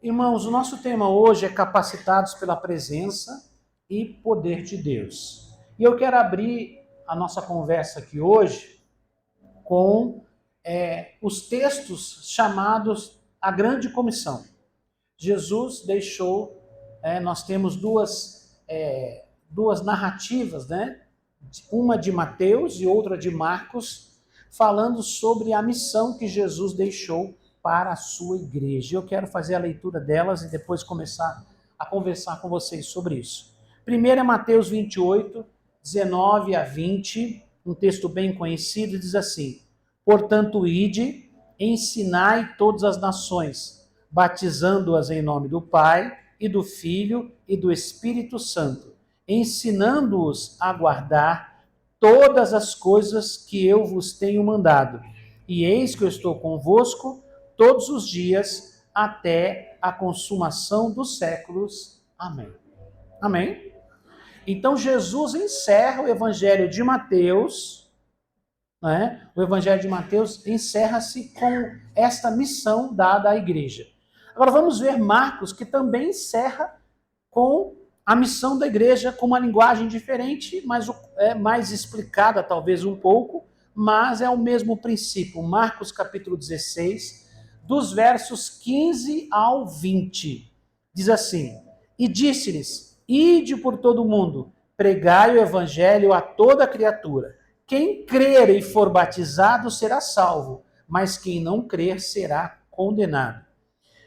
Irmãos, o nosso tema hoje é capacitados pela presença e poder de Deus. E eu quero abrir a nossa conversa aqui hoje com os textos chamados a Grande Comissão. Jesus deixou, nós temos duas narrativas, né? Uma de Mateus e outra de Marcos, falando sobre a missão que Jesus deixou para a sua igreja. Eu quero fazer a leitura delas e depois começar a conversar com vocês sobre isso. Primeiro é Mateus 28, 19 a 20, um texto bem conhecido, diz assim: Portanto, ide, ensinai todas as nações, batizando-as em nome do Pai, e do Filho, e do Espírito Santo, ensinando-os a guardar todas as coisas que eu vos tenho mandado. E eis que eu estou convosco todos os dias, até a consumação dos séculos. Amém. Amém? Então, Jesus encerra o Evangelho de Mateus, né? O Evangelho de Mateus encerra-se com esta missão dada à igreja. Agora vamos ver Marcos, que também encerra com a missão da igreja, com uma linguagem diferente, mas mais explicada talvez um pouco, mas é o mesmo princípio. Marcos capítulo 16, dos versos 15 ao 20, diz assim: E disse-lhes, ide por todo o mundo, pregai o evangelho a toda criatura. Quem crer e for batizado será salvo, mas quem não crer será condenado.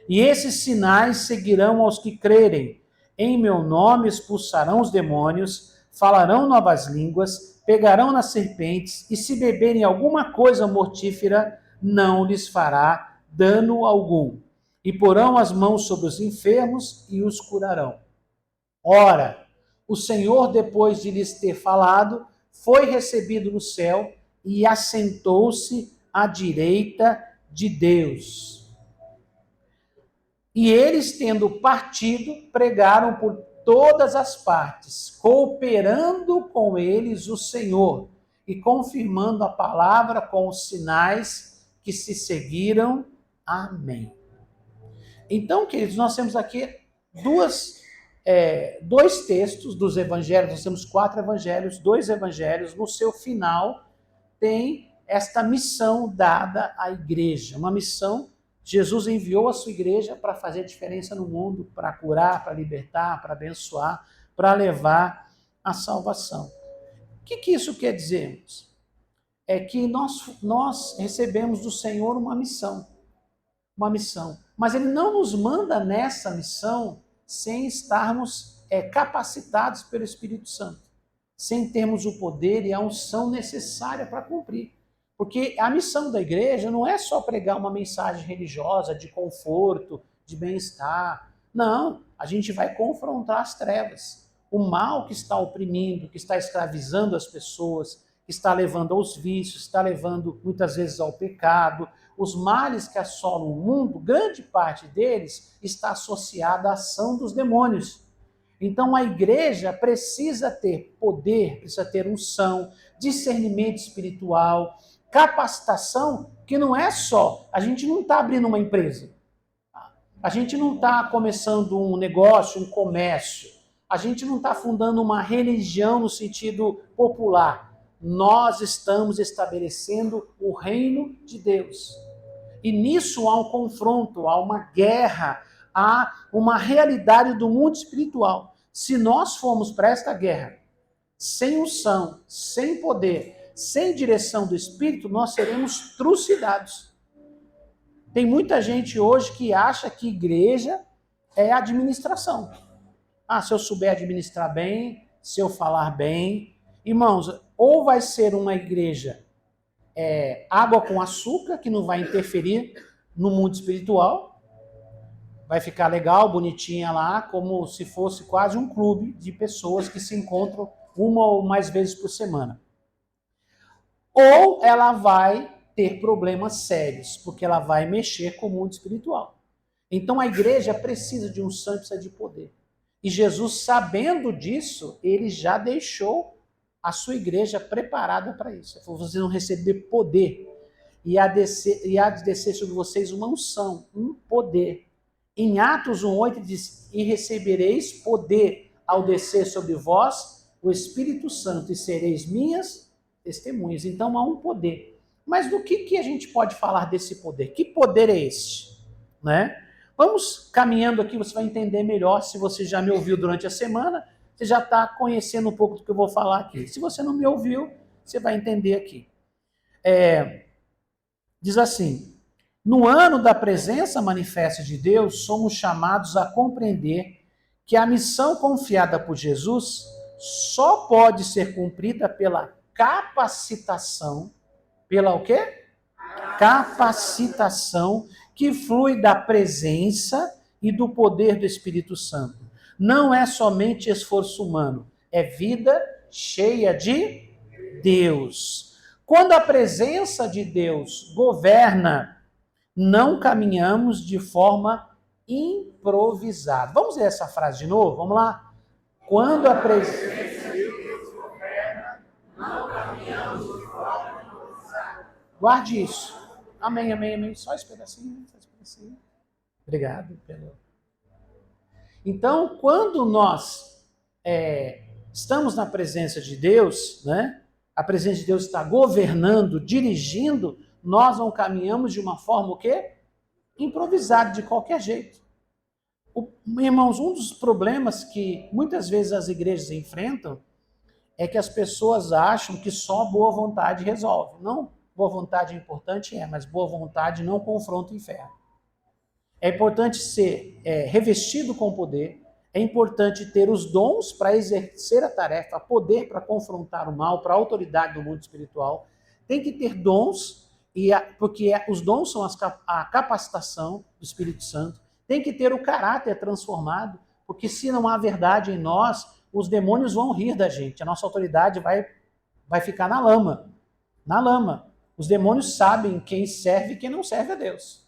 E esses sinais seguirão aos que crerem. Em meu nome expulsarão os demônios, falarão novas línguas, pegarão nas serpentes, e se beberem alguma coisa mortífera, não lhes fará dano algum. E porão as mãos sobre os enfermos e os curarão. Ora, o Senhor, depois de lhes ter falado, foi recebido no céu e assentou-se à direita de Deus. E eles, tendo partido, pregaram por todas as partes, cooperando com eles o Senhor e confirmando a palavra com os sinais que se seguiram. Amém. Então, queridos, nós temos aqui dois textos dos evangelhos, nós temos 4 evangelhos, 2 evangelhos, no seu final tem esta missão dada à igreja, uma missão. Jesus enviou a sua igreja para fazer diferença no mundo, para curar, para libertar, para abençoar, para levar a salvação. O que isso quer dizer? É que nós recebemos do Senhor uma missão, mas Ele não nos manda nessa missão sem estarmos capacitados pelo Espírito Santo, sem termos o poder e a unção necessária para cumprir. Porque a missão da igreja não é só pregar uma mensagem religiosa de conforto, de bem-estar. Não, a gente vai confrontar as trevas. O mal que está oprimindo, que está escravizando as pessoas, que está levando aos vícios, está levando muitas vezes ao pecado. Os males que assolam o mundo, grande parte deles está associada à ação dos demônios. Então a igreja precisa ter poder, precisa ter unção, discernimento espiritual, capacitação, que não é só, a gente não está abrindo uma empresa, a gente não está começando um negócio, um comércio, a gente não está fundando uma religião no sentido popular. Nós estamos estabelecendo o reino de Deus. E nisso há um confronto, há uma guerra, há uma realidade do mundo espiritual. Se nós formos para esta guerra sem unção, sem poder, sem direção do Espírito, nós seremos trucidados. Tem muita gente hoje que acha que igreja é administração. Se eu souber administrar bem, se eu falar bem. Irmãos, ou vai ser uma igreja água com açúcar, que não vai interferir no mundo espiritual, vai ficar legal, bonitinha lá, como se fosse quase um clube de pessoas que se encontram uma ou mais vezes por semana. Ou ela vai ter problemas sérios, porque ela vai mexer com o mundo espiritual. Então a igreja precisa de unção, precisa de poder. E Jesus, sabendo disso, ele já deixou a sua igreja preparada para isso. Ele falou: vocês vão receber poder, e há de descer sobre vocês uma unção, um poder. Em Atos 1:8 diz, e recebereis poder ao descer sobre vós o Espírito Santo e sereis minhas testemunhas. Então há um poder. Mas do que a gente pode falar desse poder? Que poder é este? Né? Vamos caminhando aqui, você vai entender melhor. Se você já me ouviu durante a semana, você já está conhecendo um pouco do que eu vou falar aqui. Se você não me ouviu, você vai entender aqui. Diz assim, no ano da presença manifesta de Deus, somos chamados a compreender que a missão confiada por Jesus só pode ser cumprida pela capacitação, pela o quê? Capacitação que flui da presença e do poder do Espírito Santo. Não é somente esforço humano, é vida cheia de Deus. Quando a presença de Deus governa, não caminhamos de forma improvisada. Vamos ler essa frase de novo? Vamos lá? Quando a presença de Deus governa, não caminhamos de forma improvisada. Guarde isso. Amém, amém, amém. Só esse pedacinho, só esse pedacinho. Obrigado pelo... Então, quando nós estamos na presença de Deus, né? A presença de Deus está governando, dirigindo, nós não caminhamos de uma forma o quê? Improvisada, de qualquer jeito. Irmãos, um dos problemas que muitas vezes as igrejas enfrentam é que as pessoas acham que só boa vontade resolve. Não, boa vontade é importante, mas boa vontade não confronta o inferno. É importante ser revestido com poder, é importante ter os dons para exercer a tarefa, poder para confrontar o mal, para a autoridade do mundo espiritual. Tem que ter dons, porque os dons são a capacitação do Espírito Santo. Tem que ter o caráter transformado, porque se não há verdade em nós, os demônios vão rir da gente. A nossa autoridade vai ficar na lama. Na lama. Os demônios sabem quem serve e quem não serve a Deus.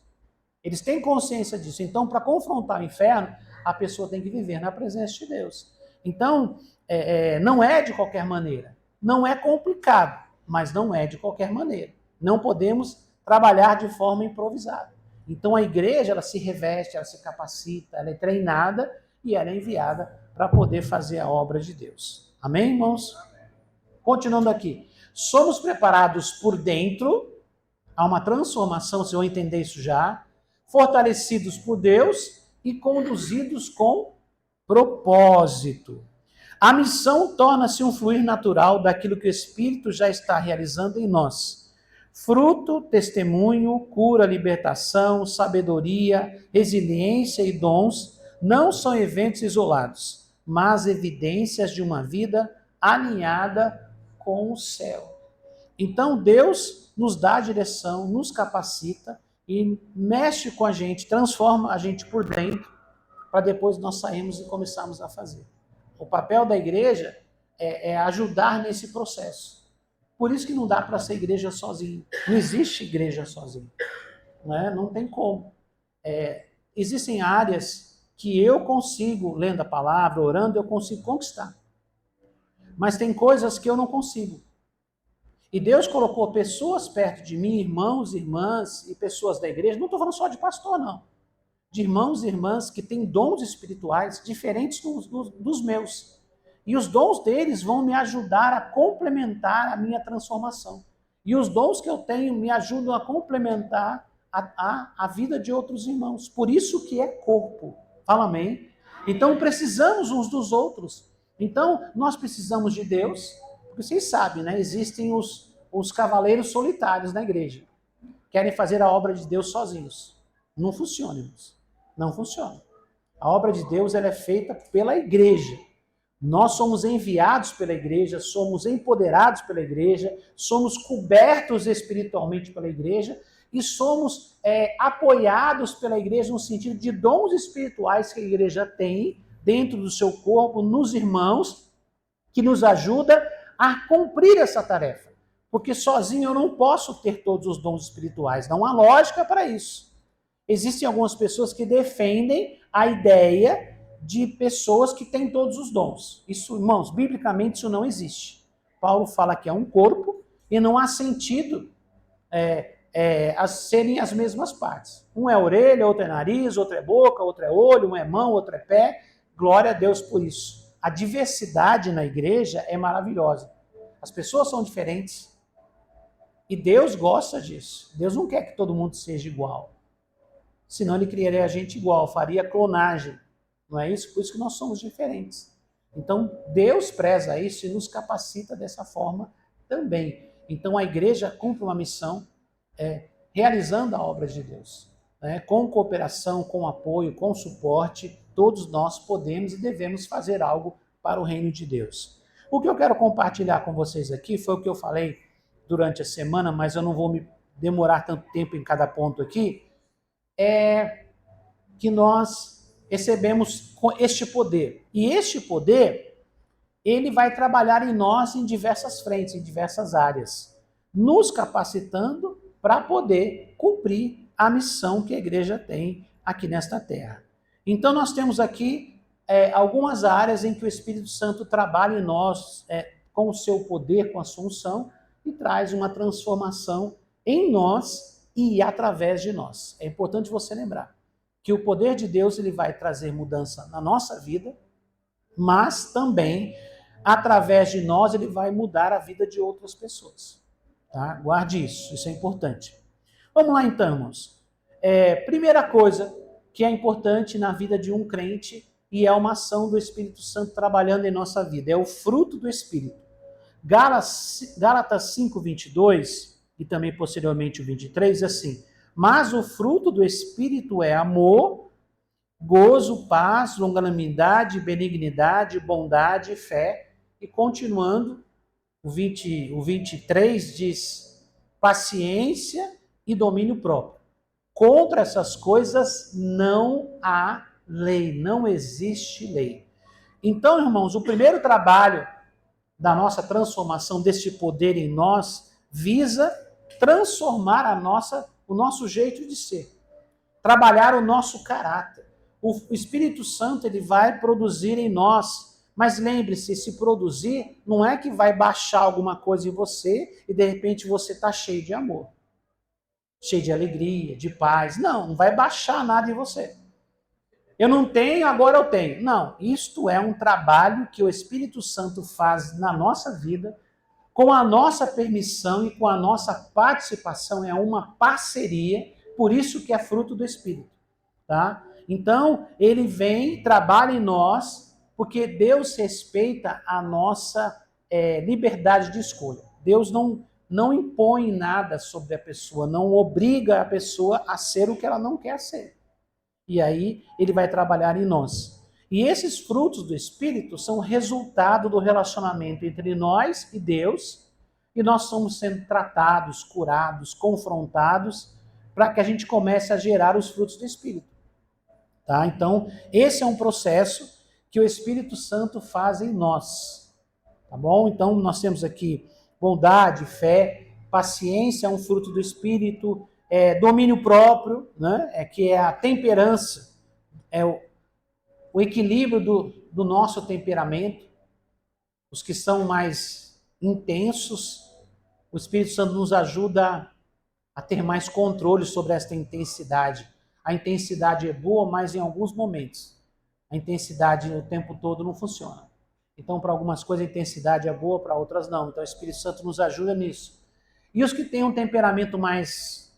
Eles têm consciência disso. Então, para confrontar o inferno, a pessoa tem que viver na presença de Deus. Então, não é de qualquer maneira. Não é complicado, mas não é de qualquer maneira. Não podemos trabalhar de forma improvisada. Então, a igreja, ela se reveste, ela se capacita, ela é treinada e ela é enviada para poder fazer a obra de Deus. Amém, irmãos? Continuando aqui. Somos preparados por dentro, há uma transformação, vocês vão entender isso já, fortalecidos por Deus e conduzidos com propósito. A missão torna-se um fluir natural daquilo que o Espírito já está realizando em nós. Fruto, testemunho, cura, libertação, sabedoria, resiliência e dons não são eventos isolados, mas evidências de uma vida alinhada com o céu. Então Deus nos dá a direção, nos capacita e mexe com a gente, transforma a gente por dentro, para depois nós sairmos e começarmos a fazer. O papel da igreja é ajudar nesse processo. Por isso que não dá para ser igreja sozinho. Não existe igreja sozinho. Não tem como. Existem áreas que eu consigo, lendo a palavra, orando, eu consigo conquistar. Mas tem coisas que eu não consigo. E Deus colocou pessoas perto de mim, irmãos, irmãs e pessoas da igreja, não estou falando só de pastor, não. De irmãos e irmãs que têm dons espirituais diferentes dos meus. E os dons deles vão me ajudar a complementar a minha transformação. E os dons que eu tenho me ajudam a complementar a vida de outros irmãos. Por isso que é corpo. Fala amém? Então precisamos uns dos outros. Então nós precisamos de Deus. Porque vocês sabem, né? Existem os cavaleiros solitários na igreja. Querem fazer a obra de Deus sozinhos. Não funciona, irmãos. Não funciona. A obra de Deus ela é feita pela igreja. Nós somos enviados pela igreja, somos empoderados pela igreja, somos cobertos espiritualmente pela igreja e somos apoiados pela igreja no sentido de dons espirituais que a igreja tem dentro do seu corpo, nos irmãos, que nos ajuda a cumprir essa tarefa. Porque sozinho eu não posso ter todos os dons espirituais. Não há lógica para isso. Existem algumas pessoas que defendem a ideia de pessoas que têm todos os dons. Isso, irmãos, biblicamente isso não existe. Paulo fala que é um corpo e não há sentido serem as mesmas partes. Um é orelha, outro é nariz, outro é boca, outro é olho, um é mão, outro é pé. Glória a Deus por isso. A diversidade na igreja é maravilhosa. As pessoas são diferentes. E Deus gosta disso. Deus não quer que todo mundo seja igual. Senão ele criaria a gente igual, faria clonagem. Não é isso? Por isso que nós somos diferentes. Então, Deus preza isso e nos capacita dessa forma também. Então, a igreja cumpre uma missão realizando a obra de Deus. Com cooperação, com apoio, com suporte, todos nós podemos e devemos fazer algo para o reino de Deus. O que eu quero compartilhar com vocês aqui foi o que eu falei durante a semana, mas eu não vou me demorar tanto tempo em cada ponto aqui, é que nós recebemos este poder. E este poder, ele vai trabalhar em nós em diversas frentes, em diversas áreas, nos capacitando para poder cumprir a missão que a igreja tem aqui nesta terra. Então nós temos aqui algumas áreas em que o Espírito Santo trabalha em nós com o seu poder, com a sua unção, e traz uma transformação em nós e através de nós. É importante você lembrar que o poder de Deus ele vai trazer mudança na nossa vida, mas também, através de nós, ele vai mudar a vida de outras pessoas. Tá? Guarde isso é importante. Vamos lá então, irmãos. Primeira coisa que é importante na vida de um crente e é uma ação do Espírito Santo trabalhando em nossa vida, é o fruto do Espírito. Gálatas 5:22 e também posteriormente o 23, assim: mas o fruto do Espírito é amor, gozo, paz, longanimidade, benignidade, bondade, fé. E continuando, o 23 diz paciência e domínio próprio. Contra essas coisas não há lei, não existe lei. Então, irmãos, o primeiro trabalho da nossa transformação deste poder em nós visa transformar o nosso jeito de ser, trabalhar o nosso caráter. O Espírito Santo ele vai produzir em nós, mas lembre-se, se produzir não é que vai baixar alguma coisa em você e de repente você está cheio de amor, cheio de alegria, de paz. Não vai baixar nada em você. Eu não tenho, agora eu tenho. Não, isto é um trabalho que o Espírito Santo faz na nossa vida, com a nossa permissão e com a nossa participação, é uma parceria, por isso que é fruto do Espírito. Tá? Então, ele vem, trabalha em nós, porque Deus respeita a nossa liberdade de escolha. Deus não impõe nada sobre a pessoa, não obriga a pessoa a ser o que ela não quer ser. E aí ele vai trabalhar em nós. E esses frutos do Espírito são resultado do relacionamento entre nós e Deus, e nós somos sendo tratados, curados, confrontados, para que a gente comece a gerar os frutos do Espírito. Tá? Então, esse é um processo que o Espírito Santo faz em nós. Tá bom? Então, nós temos aqui bondade, fé, paciência é um fruto do Espírito, domínio próprio, né? Que é a temperança, é o equilíbrio do nosso temperamento. Os que são mais intensos, o Espírito Santo nos ajuda a ter mais controle sobre esta intensidade. A intensidade é boa, mas em alguns momentos. A intensidade o tempo todo não funciona. Então, para algumas coisas a intensidade é boa, para outras não. Então, o Espírito Santo nos ajuda nisso. E os que têm um temperamento mais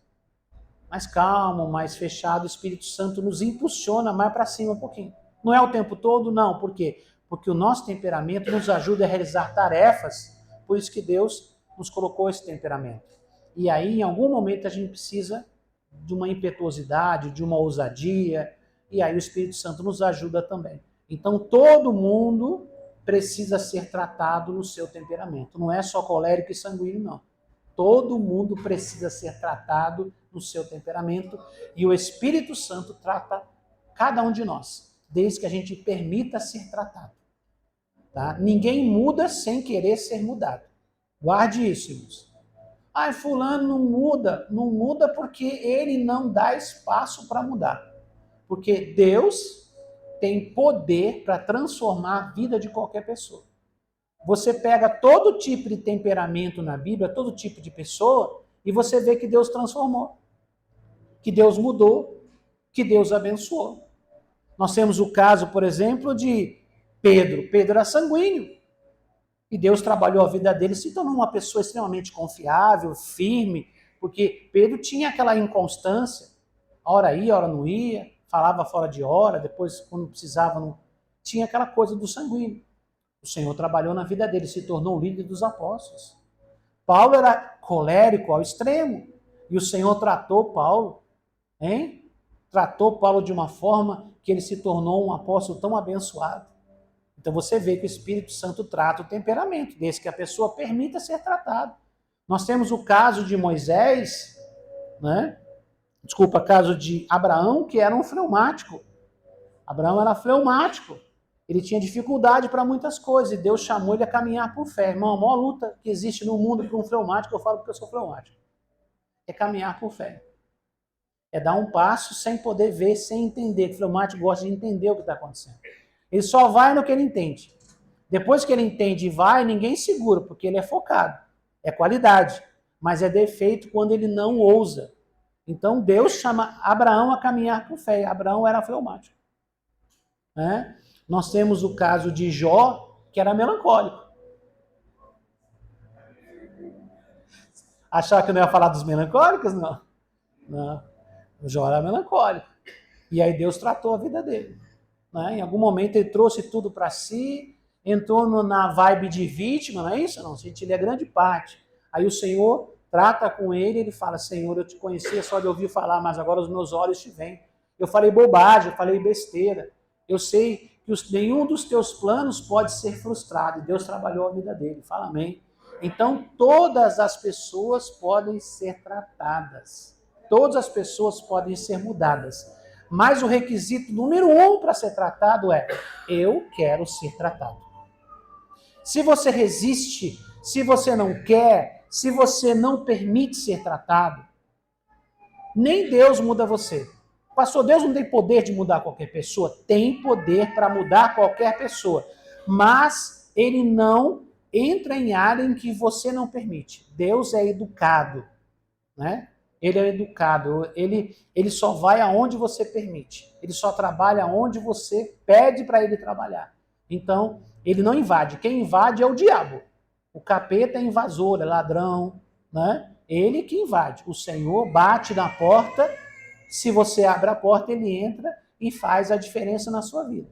calmo, mais fechado, o Espírito Santo nos impulsiona mais para cima um pouquinho. Não é o tempo todo, não. Por quê? Porque o nosso temperamento nos ajuda a realizar tarefas, por isso que Deus nos colocou esse temperamento. E aí, em algum momento, a gente precisa de uma impetuosidade, de uma ousadia, e aí o Espírito Santo nos ajuda também. Então, todo mundo precisa ser tratado no seu temperamento. Não é só colérico e sanguíneo, não. Todo mundo precisa ser tratado no seu temperamento, e o Espírito Santo trata cada um de nós, desde que a gente permita ser tratado. Tá? Ninguém muda sem querer ser mudado. Guarde isso, irmãos. Fulano não muda porque ele não dá espaço para mudar. Porque Deus tem poder para transformar a vida de qualquer pessoa. Você pega todo tipo de temperamento na Bíblia, todo tipo de pessoa, E você vê que Deus transformou, que Deus mudou, que Deus abençoou. Nós temos o caso, por exemplo, de Pedro. Pedro era sanguíneo. E Deus trabalhou a vida dele, se tornou uma pessoa extremamente confiável, firme, porque Pedro tinha aquela inconstância. Hora ia, hora não ia, falava fora de hora, depois, quando precisava, não... Tinha aquela coisa do sanguíneo. O Senhor trabalhou na vida dele, se tornou o líder dos apóstolos. Paulo era colérico ao extremo, e o Senhor tratou Paulo, hein? Tratou Paulo de uma forma que ele se tornou um apóstolo tão abençoado. Então você vê que o Espírito Santo trata o temperamento, desde que a pessoa permita ser tratado. Nós temos o caso de Moisés, né? Desculpa, caso de Abraão, que era um fleumático. Abraão era fleumático. Ele tinha dificuldade para muitas coisas, e Deus chamou ele a caminhar por fé. Irmão, a maior luta que existe no mundo para um fleumático, eu falo porque eu sou fleumático, é caminhar por fé. É dar um passo sem poder ver, sem entender. O fleumático gosta de entender o que está acontecendo. Ele só vai no que ele entende. Depois que ele entende e vai, ninguém segura, porque ele é focado. É qualidade. Mas é defeito quando ele não ousa. Então Deus chama Abraão a caminhar por fé. Abraão era fleumático. Né? Nós temos o caso de Jó, que era melancólico. Achava que eu não ia falar dos melancólicos? Não. Não. O Jó era melancólico. E aí Deus tratou a vida dele. Né? Em algum momento ele trouxe tudo para si, entrou na vibe de vítima, não é isso? Não, gente, ele é grande parte. Aí o Senhor trata com ele, ele fala, Senhor, eu te conhecia só de ouvir falar, mas agora os meus olhos te veem. Eu falei bobagem, eu falei besteira. Eu sei que nenhum dos teus planos pode ser frustrado. E Deus trabalhou a vida dele. Fala amém. Então, todas as pessoas podem ser tratadas. Todas as pessoas podem ser mudadas. Mas o requisito número 1 para ser tratado é: eu quero ser tratado. Se você resiste, se você não quer, se você não permite ser tratado, nem Deus muda você. Pastor, Deus não tem poder de mudar qualquer pessoa? Tem poder para mudar qualquer pessoa. Mas ele não entra em área em que você não permite. Deus é educado, né? Ele é educado, ele só vai aonde você permite. Ele só trabalha aonde você pede para ele trabalhar. Então, ele não invade. Quem invade é o diabo. O capeta é invasor, é ladrão, né? Ele que invade. O Senhor bate na porta. Se você abre a porta, ele entra e faz a diferença na sua vida.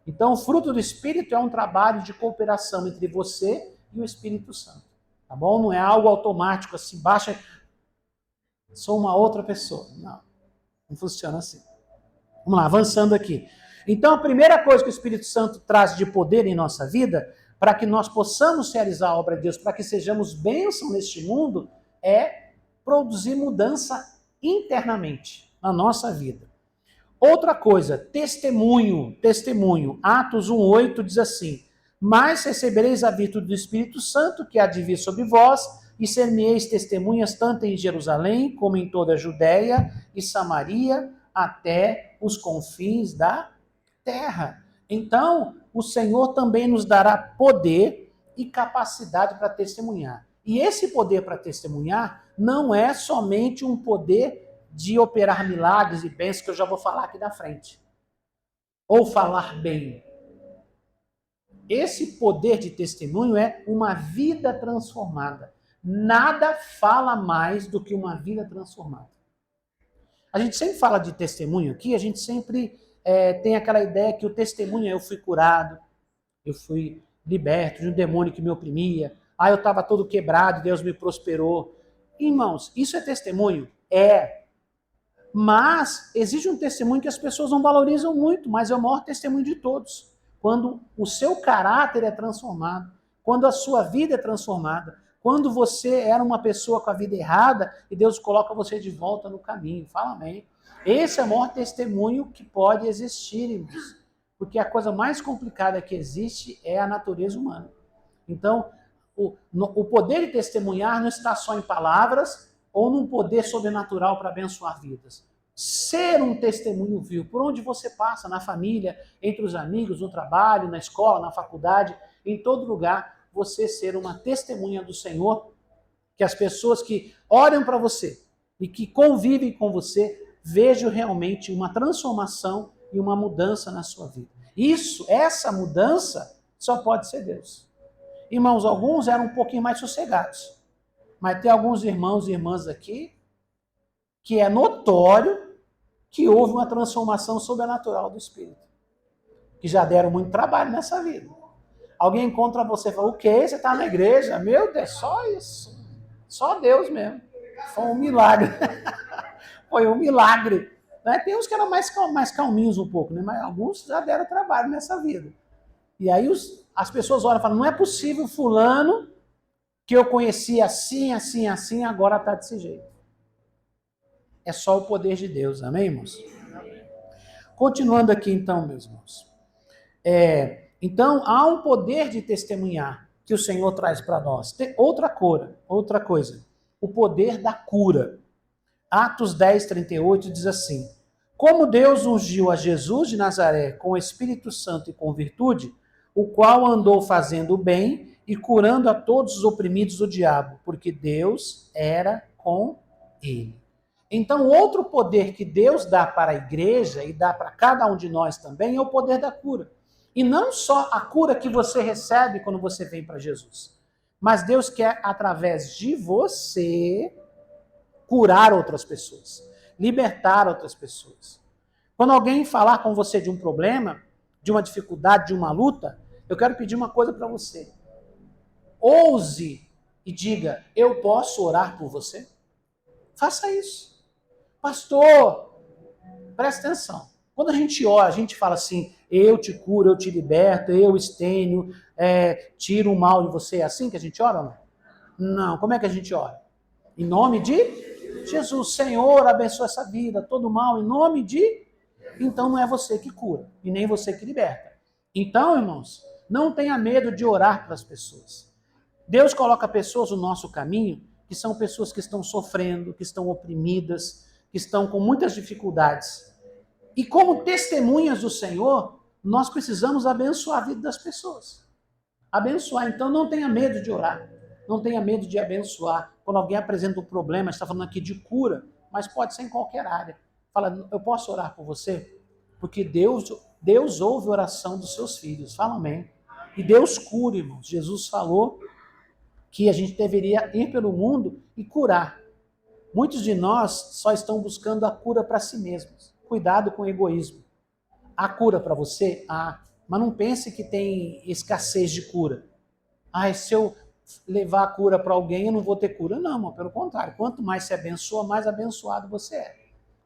Então, o fruto do Espírito é um trabalho de cooperação entre você e o Espírito Santo. Tá bom? Não é algo automático assim, baixa, sou uma outra pessoa. Não, não funciona assim. Vamos lá, avançando aqui. Então, a primeira coisa que o Espírito Santo traz de poder em nossa vida, para que nós possamos realizar a obra de Deus, para que sejamos bênção neste mundo, é produzir mudança internamente na nossa vida. Outra coisa, testemunho. Atos 1:8 diz assim: mas recebereis a virtude do Espírito Santo, que há de vir sobre vós, e ser-me-eis testemunhas tanto em Jerusalém, como em toda a Judéia e Samaria, até os confins da terra. Então, o Senhor também nos dará poder e capacidade para testemunhar. E esse poder para testemunhar não é somente um poder de operar milagres e bênçãos, que eu já vou falar aqui na frente. Ou falar bem. Esse poder de testemunho é uma vida transformada. Nada fala mais do que uma vida transformada. A gente sempre fala de testemunho aqui, a gente sempre tem aquela ideia que o testemunho é: eu fui curado, eu fui liberto de um demônio que me oprimia, eu estava todo quebrado, Deus me prosperou. Irmãos, isso é testemunho? É. Mas existe um testemunho que as pessoas não valorizam muito, mas é o maior testemunho de todos. Quando o seu caráter é transformado, quando a sua vida é transformada, quando você era uma pessoa com a vida errada e Deus coloca você de volta no caminho. Fala amém. Esse é o maior testemunho que pode existir, irmãos. Porque a coisa mais complicada que existe é a natureza humana. Então, o poder de testemunhar não está só em palavras ou num poder sobrenatural para abençoar vidas. Ser um testemunho vivo, por onde você passa, na família, entre os amigos, no trabalho, na escola, na faculdade, em todo lugar, você ser uma testemunha do Senhor Que as pessoas que olham para você e que convivem com você vejam realmente uma transformação e uma mudança na sua vida. Essa mudança só pode ser Deus. Irmãos, alguns eram um pouquinho mais sossegados, mas tem alguns irmãos e irmãs aqui que é notório que houve uma transformação sobrenatural do Espírito, que já deram muito trabalho nessa vida. Alguém encontra você e fala, o quê? Você está na igreja? Meu Deus, só isso. Só Deus mesmo. Foi um milagre. Foi um milagre. Né? Tem uns que eram mais calminhos um pouco, né? Mas alguns já deram trabalho nessa vida. E aí as pessoas olham e falam, não é possível fulano que eu conheci assim, assim, assim, agora está desse jeito. É só o poder de Deus, amém, irmãos? Continuando aqui então, meus irmãos. Então, há um poder de testemunhar que o Senhor traz para nós. Tem outra coisa. O poder da cura. Atos 10, 38 diz assim, como Deus ungiu a Jesus de Nazaré com o Espírito Santo e com virtude, o qual andou fazendo o bem e curando a todos os oprimidos do diabo, porque Deus era com ele. Então, outro poder que Deus dá para a igreja e dá para cada um de nós também é o poder da cura. E não só a cura que você recebe quando você vem para Jesus, mas Deus quer, através de você, curar outras pessoas, libertar outras pessoas. Quando alguém falar com você de um problema, de uma dificuldade, de uma luta, eu quero pedir uma coisa para você. Ouse e diga, eu posso orar por você? Faça isso. Pastor, presta atenção. Quando a gente ora, a gente fala assim, eu te curo, eu te liberto, eu estenho, tiro o mal de você. É assim que a gente ora ou não? Não. Como é que a gente ora? Em nome de Jesus. Senhor, abençoa essa vida, todo mal, em nome de... Então não é você que cura e nem você que liberta. Então, irmãos, não tenha medo de orar para as pessoas. Deus coloca pessoas no nosso caminho que são pessoas que estão sofrendo, que estão oprimidas, que estão com muitas dificuldades. E como testemunhas do Senhor, nós precisamos abençoar a vida das pessoas. Abençoar. Então não tenha medo de orar. Não tenha medo de abençoar. Quando alguém apresenta um problema, está falando aqui de cura, mas pode ser em qualquer área. Fala, eu posso orar por você? Porque Deus ouve a oração dos seus filhos. Fala amém. E Deus cura, irmãos. Jesus falou que a gente deveria ir pelo mundo e curar. Muitos de nós só estão buscando a cura para si mesmos. Cuidado com o egoísmo. Há cura para você? Há. Mas não pense que tem escassez de cura. Se eu levar a cura para alguém, eu não vou ter cura. Não, irmão, pelo contrário. Quanto mais se abençoa, mais abençoado você é.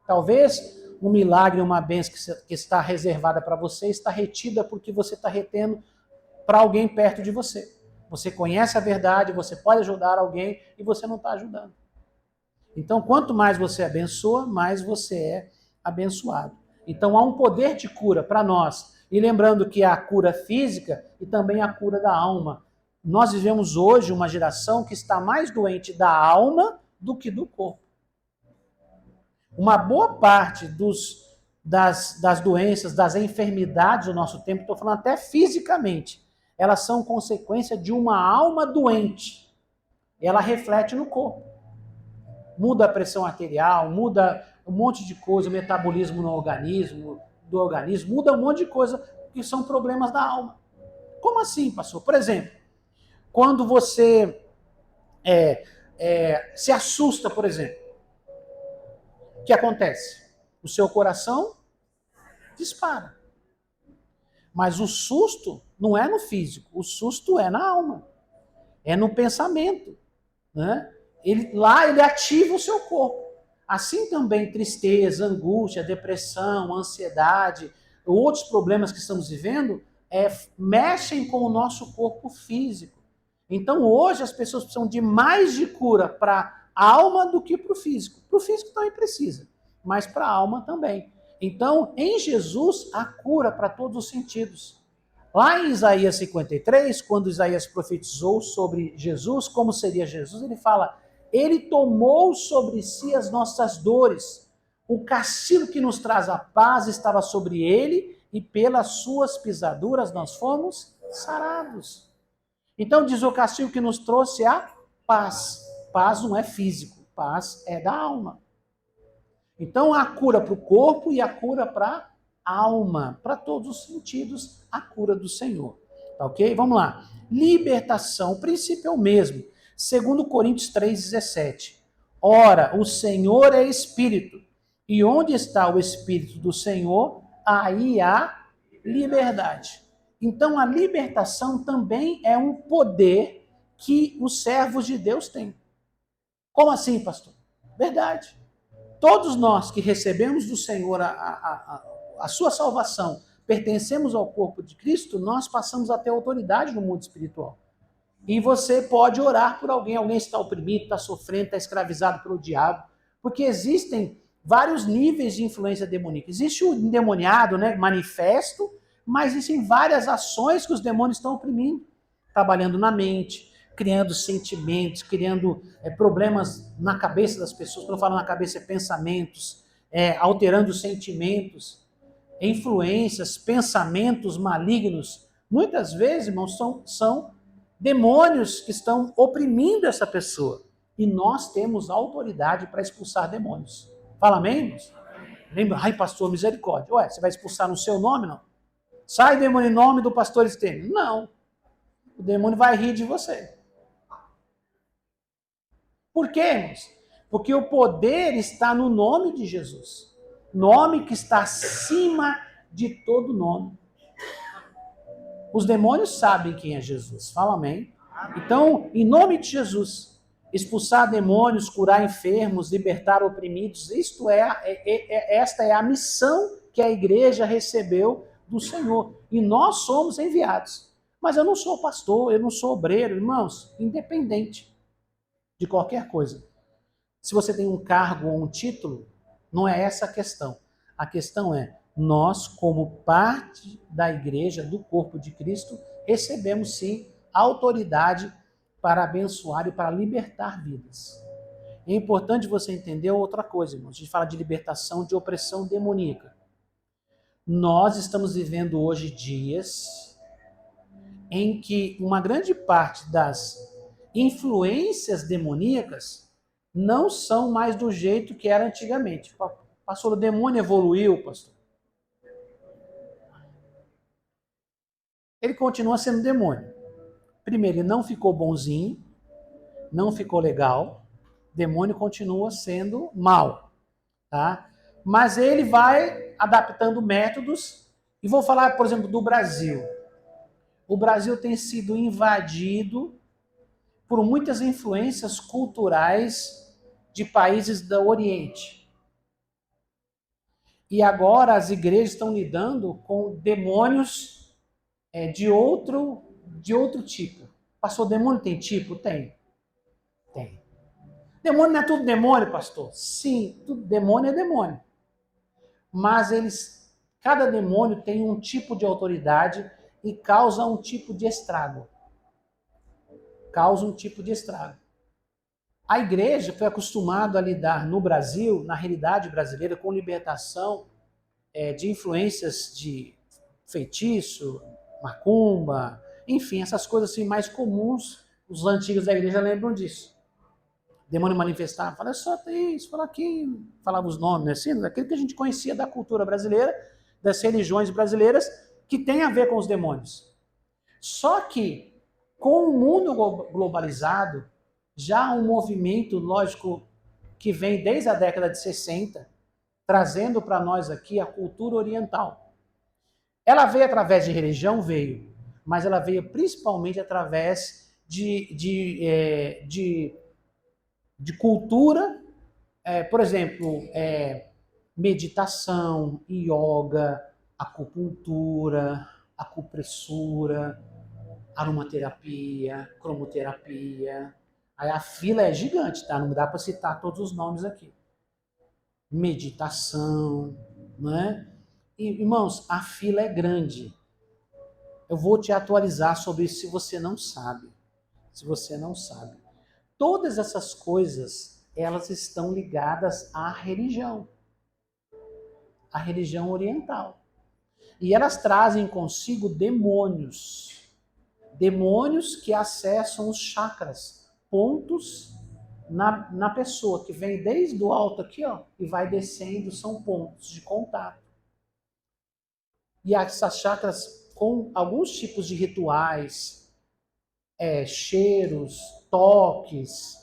Talvez um milagre, uma bênção que está reservada para você, está retida porque você está retendo para alguém perto de você. Você conhece a verdade, você pode ajudar alguém e você não está ajudando. Então, quanto mais você abençoa, mais você é abençoado. Então, há um poder de cura para nós. E lembrando que há a cura física e também a cura da alma. Nós vivemos hoje uma geração que está mais doente da alma do que do corpo. Uma boa parte das doenças, das enfermidades do nosso tempo, estou falando até fisicamente, elas são consequência de uma alma doente. Ela reflete no corpo. Muda a pressão arterial, muda um monte de coisa, o metabolismo do organismo, muda um monte de coisa que são problemas da alma. Como assim, pastor? Por exemplo, quando você se assusta, por exemplo, o que acontece? O seu coração dispara. Mas o susto não é no físico, o susto é na alma, é no pensamento, né? Ele ativa o seu corpo. Assim também tristeza, angústia, depressão, ansiedade, outros problemas que estamos vivendo, mexem com o nosso corpo físico. Então hoje as pessoas precisam de mais de cura para a alma do que para o físico. Para o físico também precisa, mas para a alma também. Então, em Jesus, há cura para todos os sentidos. Lá em Isaías 53, quando Isaías profetizou sobre Jesus, como seria Jesus, ele fala, ele tomou sobre si as nossas dores. O castigo que nos traz a paz estava sobre ele e pelas suas pisaduras nós fomos sarados. Então diz o castigo que nos trouxe a paz. Paz não é físico, paz é da alma. Então, a cura para o corpo e a cura para a alma, para todos os sentidos, a cura do Senhor. Tá ok? Vamos lá. Libertação, o princípio é o mesmo. 2 Coríntios 3,17. Ora, o Senhor é Espírito, e onde está o Espírito do Senhor, aí há liberdade. Então, a libertação também é um poder que os servos de Deus têm. Como assim, pastor? Verdade. Todos nós que recebemos do Senhor a sua salvação, pertencemos ao corpo de Cristo, nós passamos a ter autoridade no mundo espiritual. E você pode orar por alguém, alguém está oprimido, está sofrendo, está escravizado pelo diabo, porque existem vários níveis de influência demoníaca. Existe o endemoniado, né, manifesto, mas existem várias ações que os demônios estão oprimindo, trabalhando na mente, criando sentimentos, criando problemas na cabeça das pessoas. Quando eu falo na cabeça, é pensamentos, alterando os sentimentos, influências, pensamentos malignos. Muitas vezes, irmãos, são demônios que estão oprimindo essa pessoa. E nós temos autoridade para expulsar demônios. Fala amém, irmãos? Lembra? Ai, pastor, misericórdia. Ué, você vai expulsar no seu nome, não? Sai, demônio, em nome do pastor Estênio. Não. O demônio vai rir de você. Por quê, irmãos? Porque o poder está no nome de Jesus. Nome que está acima de todo nome. Os demônios sabem quem é Jesus. Fala amém. Então, em nome de Jesus, expulsar demônios, curar enfermos, libertar oprimidos, esta é a missão que a igreja recebeu do Senhor. E nós somos enviados. Mas eu não sou pastor, eu não sou obreiro, irmãos, independente de qualquer coisa. Se você tem um cargo ou um título, não é essa a questão. A questão é, nós, como parte da igreja, do corpo de Cristo, recebemos sim autoridade para abençoar e para libertar vidas. É importante você entender outra coisa, irmãos. A gente fala de libertação de opressão demoníaca. Nós estamos vivendo hoje dias em que uma grande parte das influências demoníacas não são mais do jeito que era antigamente. Pastor, o demônio evoluiu, pastor. Ele continua sendo demônio. Primeiro, ele não ficou bonzinho, não ficou legal. O demônio continua sendo mal, tá? Mas ele vai adaptando métodos. E vou falar, por exemplo, do Brasil. O Brasil tem sido invadido por muitas influências culturais de países do Oriente. E agora as igrejas estão lidando com demônios de outro tipo. Pastor, demônio tem tipo? Tem. Tem. Demônio não é tudo demônio, pastor? Sim, tudo demônio é demônio. Mas cada demônio tem um tipo de autoridade e causa um tipo de estrago. Causa um tipo de estrago. A igreja foi acostumada a lidar no Brasil, na realidade brasileira, com libertação de influências de feitiço, macumba, enfim, essas coisas assim mais comuns. Os antigos da igreja lembram disso. Demônio manifestava, fala só isso, fala aquilo, falava os nomes, assim, daquilo que a gente conhecia da cultura brasileira, das religiões brasileiras, que tem a ver com os demônios. Só que, com o mundo globalizado, já há um movimento, lógico, que vem desde a década de 60, trazendo para nós aqui a cultura oriental. Ela veio através de religião? Veio. Mas ela veio principalmente através de cultura, por exemplo, meditação, yoga, acupuntura, acupressura, aromaterapia, cromoterapia. Aí a fila é gigante, tá? Não dá para citar todos os nomes aqui. Meditação, né? E, irmãos, a fila é grande. Eu vou te atualizar sobre isso se você não sabe. Se você não sabe. Todas essas coisas, elas estão ligadas à religião oriental. E elas trazem consigo demônios que acessam os chakras, pontos na pessoa, que vem desde o alto aqui, ó, e vai descendo, são pontos de contato. E essas chakras com alguns tipos de rituais, cheiros, toques,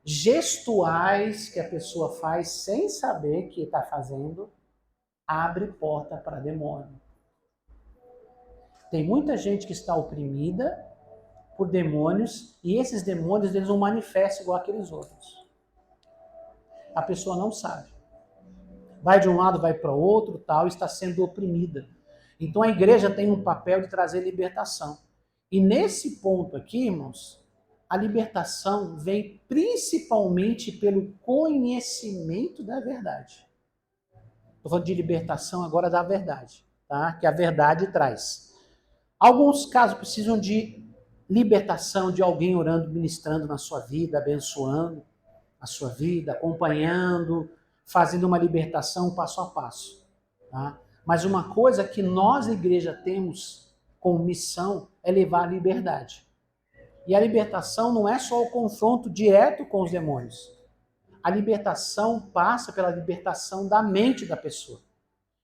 gestuais que a pessoa faz sem saber que está fazendo, abre porta para demônio. Tem muita gente que está oprimida por demônios, e esses demônios eles não manifestam igual aqueles outros. A pessoa não sabe. Vai de um lado, vai para o outro, tal, está sendo oprimida. Então a igreja tem um papel de trazer libertação. E nesse ponto aqui, irmãos, a libertação vem principalmente pelo conhecimento da verdade. Estou falando de libertação agora da verdade, tá? Que a verdade traz. Alguns casos precisam de libertação de alguém orando, ministrando na sua vida, abençoando a sua vida, acompanhando, fazendo uma libertação passo a passo. Tá? Mas uma coisa que nós, igreja, temos como missão é levar a liberdade. E a libertação não é só o confronto direto com os demônios. A libertação passa pela libertação da mente da pessoa.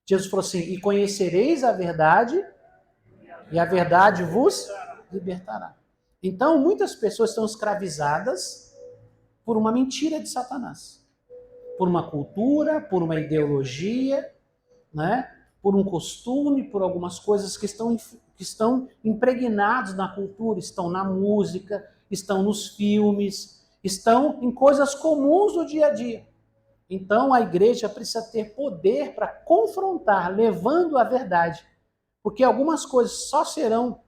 Jesus falou assim, e conhecereis a verdade, e a verdade vos libertará. Então, muitas pessoas estão escravizadas por uma mentira de Satanás. Por uma cultura, por uma ideologia, né? Por um costume, por algumas coisas que estão impregnados na cultura, estão na música, estão nos filmes, estão em coisas comuns do dia a dia. Então a igreja precisa ter poder para confrontar, levando a verdade. Porque algumas coisas só serão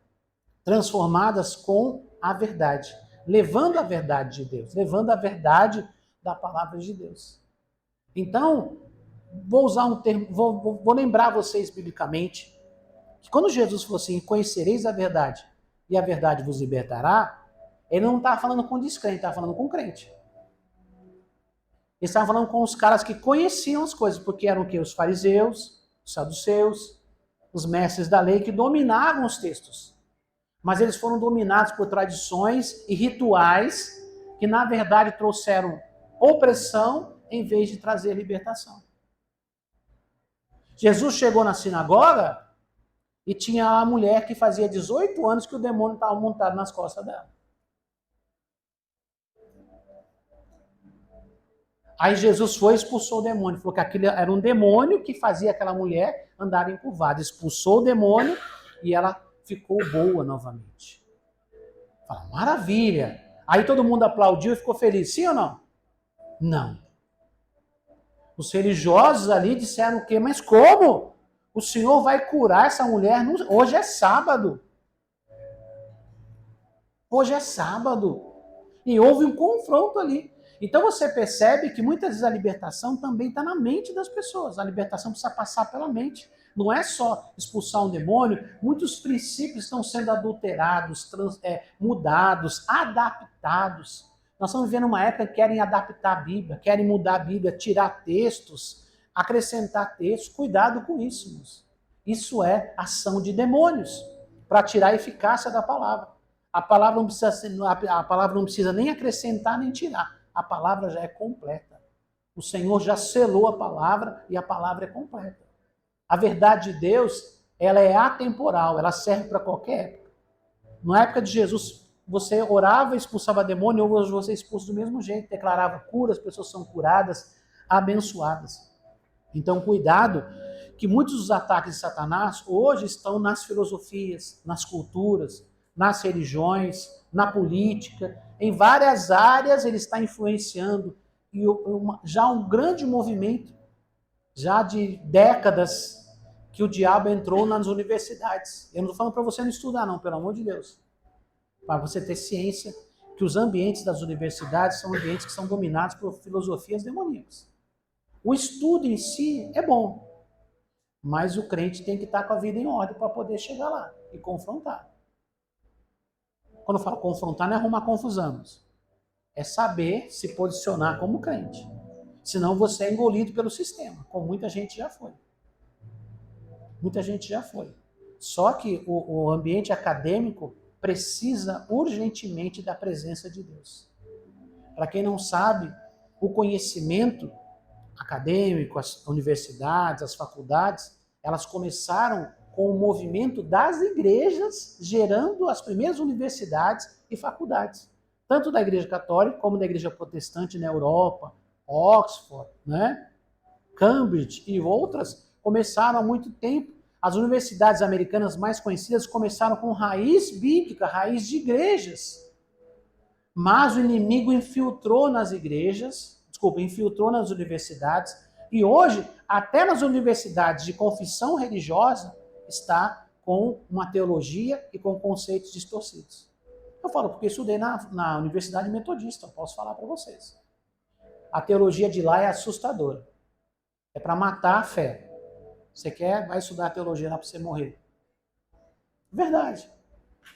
transformadas com a verdade, levando a verdade de Deus, levando a verdade da palavra de Deus. Então, vou usar um termo, vou lembrar vocês biblicamente, que quando Jesus falou assim, conhecereis a verdade e a verdade vos libertará, ele não estava falando com descrente, estava falando com crente. Ele estava falando com os caras que conheciam as coisas, porque eram o quê? Os fariseus, os saduceus, os mestres da lei que dominavam os textos. Mas eles foram dominados por tradições e rituais que, na verdade, trouxeram opressão em vez de trazer libertação. Jesus chegou na sinagoga e tinha a mulher que fazia 18 anos que o demônio estava montado nas costas dela. Aí Jesus foi e expulsou o demônio. Falou que aquilo era um demônio que fazia aquela mulher andar encurvada. Expulsou o demônio e ela ficou boa novamente. Fala, maravilha. Aí todo mundo aplaudiu e ficou feliz. Sim ou não? Não. Os religiosos ali disseram o quê? Mas como? O Senhor vai curar essa mulher? Hoje é sábado. Hoje é sábado. E houve um confronto ali. Então você percebe que muitas vezes a libertação também está na mente das pessoas. A libertação precisa passar pela mente. Não é só expulsar um demônio, muitos princípios estão sendo adulterados, mudados, adaptados. Nós estamos vivendo uma época que querem adaptar a Bíblia, querem mudar a Bíblia, tirar textos, acrescentar textos. Cuidado com isso, irmãos. Isso é ação de demônios, para tirar a eficácia da palavra. A palavra não precisa nem acrescentar nem tirar. A palavra já é completa. O Senhor já selou a palavra e a palavra é completa. A verdade de Deus, ela é atemporal, ela serve para qualquer época. Na época de Jesus, você orava, expulsava demônio, hoje você expulsa do mesmo jeito, declarava cura, as pessoas são curadas, abençoadas. Então, cuidado, que muitos dos ataques de Satanás hoje estão nas filosofias, nas culturas, nas religiões, na política, em várias áreas ele está influenciando, e já um grande movimento, já de décadas, que o diabo entrou nas universidades. Eu não estou falando para você não estudar não, pelo amor de Deus. Para você ter ciência que os ambientes das universidades são ambientes que são dominados por filosofias demoníacas. O estudo em si é bom, mas o crente tem que estar com a vida em ordem para poder chegar lá e confrontar. Quando eu falo confrontar, não é arrumar confusão. É saber se posicionar como crente. Senão você é engolido pelo sistema, como muita gente já foi. Muita gente já foi. Só que o ambiente acadêmico precisa urgentemente da presença de Deus. Para quem não sabe, o conhecimento acadêmico, as universidades, as faculdades, elas começaram com o movimento das igrejas, gerando as primeiras universidades e faculdades, tanto da Igreja Católica como da Igreja Protestante na Europa, Oxford, né? Cambridge e outras começaram há muito tempo. As universidades americanas mais conhecidas começaram com raiz bíblica, raiz de igrejas. Mas o inimigo infiltrou nas igrejas, infiltrou nas universidades, e hoje, até nas universidades de confissão religiosa, está com uma teologia e com conceitos distorcidos. Eu falo porque estudei na Universidade Metodista, eu posso falar para vocês. A teologia de lá é assustadora. É para matar a fé. Você quer? Vai estudar a teologia lá para você morrer. Verdade.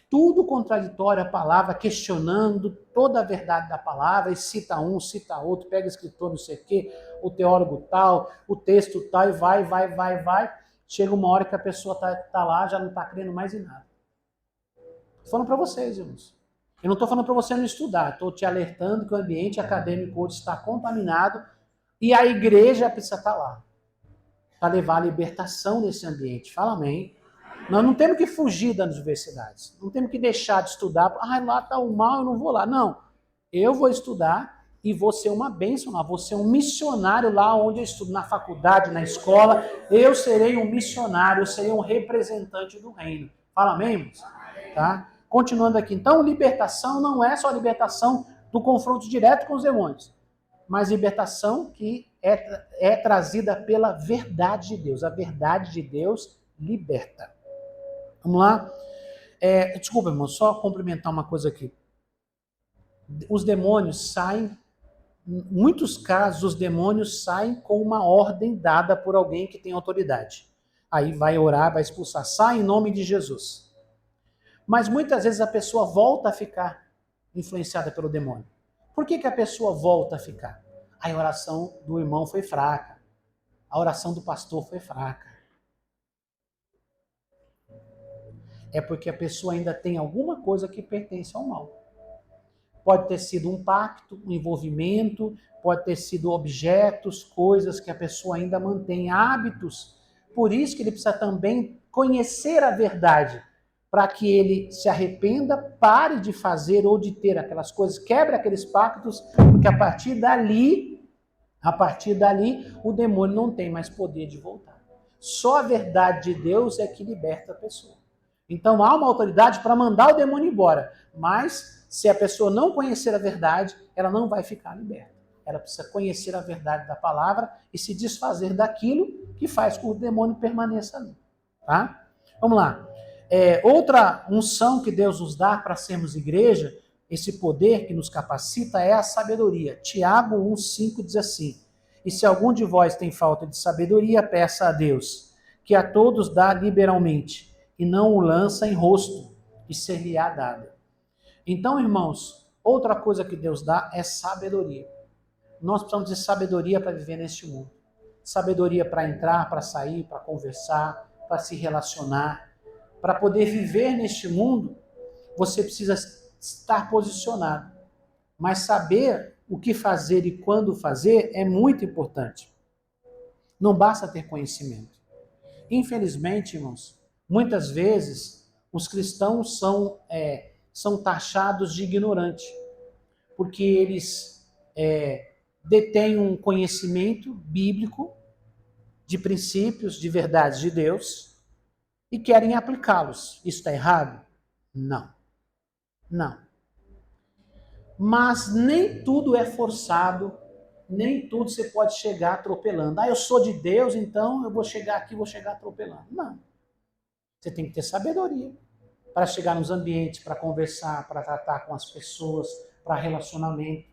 Tudo contraditório à palavra, questionando toda a verdade da palavra, e cita um, cita outro, pega escritor não sei o quê, o teólogo tal, o texto tal, e vai. Chega uma hora que a pessoa tá lá, já não está crendo mais em nada. Estou falando para vocês, irmãos. Eu não estou falando para você não estudar, estou te alertando que o ambiente acadêmico hoje está contaminado e a igreja precisa estar lá para levar a libertação desse ambiente. Fala amém. Nós não temos que fugir das universidades. Não temos que deixar de estudar. Lá está o mal, eu não vou lá. Não. Eu vou estudar e vou ser uma bênção lá. Vou ser um missionário lá onde eu estudo, na faculdade, na escola. Eu serei um missionário, eu serei um representante do reino. Fala amém, irmãos? Tá? Continuando aqui. Então, libertação não é só a libertação do confronto direto com os demônios, mas libertação que é trazida pela verdade de Deus. A verdade de Deus liberta. Vamos lá? Desculpa, irmão, só complementar uma coisa aqui. Os demônios saem, em muitos casos, os demônios saem com uma ordem dada por alguém que tem autoridade. Aí vai orar, vai expulsar. Sai em nome de Jesus. Mas muitas vezes a pessoa volta a ficar influenciada pelo demônio. Por que a pessoa volta a ficar? A oração do irmão foi fraca. A oração do pastor foi fraca. É porque a pessoa ainda tem alguma coisa que pertence ao mal. Pode ter sido um pacto, um envolvimento, pode ter sido objetos, coisas que a pessoa ainda mantém, hábitos. Por isso que ele precisa também conhecer a verdade, para que ele se arrependa, pare de fazer ou de ter aquelas coisas, quebre aqueles pactos, porque a partir dali, o demônio não tem mais poder de voltar. Só a verdade de Deus é que liberta a pessoa. Então há uma autoridade para mandar o demônio embora, mas se a pessoa não conhecer a verdade, ela não vai ficar liberta. Ela precisa conhecer a verdade da palavra e se desfazer daquilo que faz com que o demônio permaneça ali. Tá? Vamos lá. Outra unção que Deus nos dá para sermos igreja, esse poder que nos capacita, é a sabedoria. Tiago 1,5 diz assim: e se algum de vós tem falta de sabedoria, peça a Deus, que a todos dá liberalmente, e não o lança em rosto, e ser-lhe-á dada. Então, irmãos, outra coisa que Deus dá é sabedoria. Nós precisamos de sabedoria para viver neste mundo. Sabedoria para entrar, para sair, para conversar, para se relacionar. Para poder viver neste mundo, você precisa estar posicionado. Mas saber o que fazer e quando fazer é muito importante. Não basta ter conhecimento. Infelizmente, irmãos, muitas vezes os cristãos são taxados de ignorante, porque eles detêm um conhecimento bíblico de princípios, de verdades de Deus e querem aplicá-los. Isso está errado? Não. Não. Mas nem tudo é forçado, nem tudo você pode chegar atropelando. Eu sou de Deus, então eu vou chegar aqui, vou chegar atropelando. Não. Você tem que ter sabedoria para chegar nos ambientes, para conversar, para tratar com as pessoas, para relacionamento.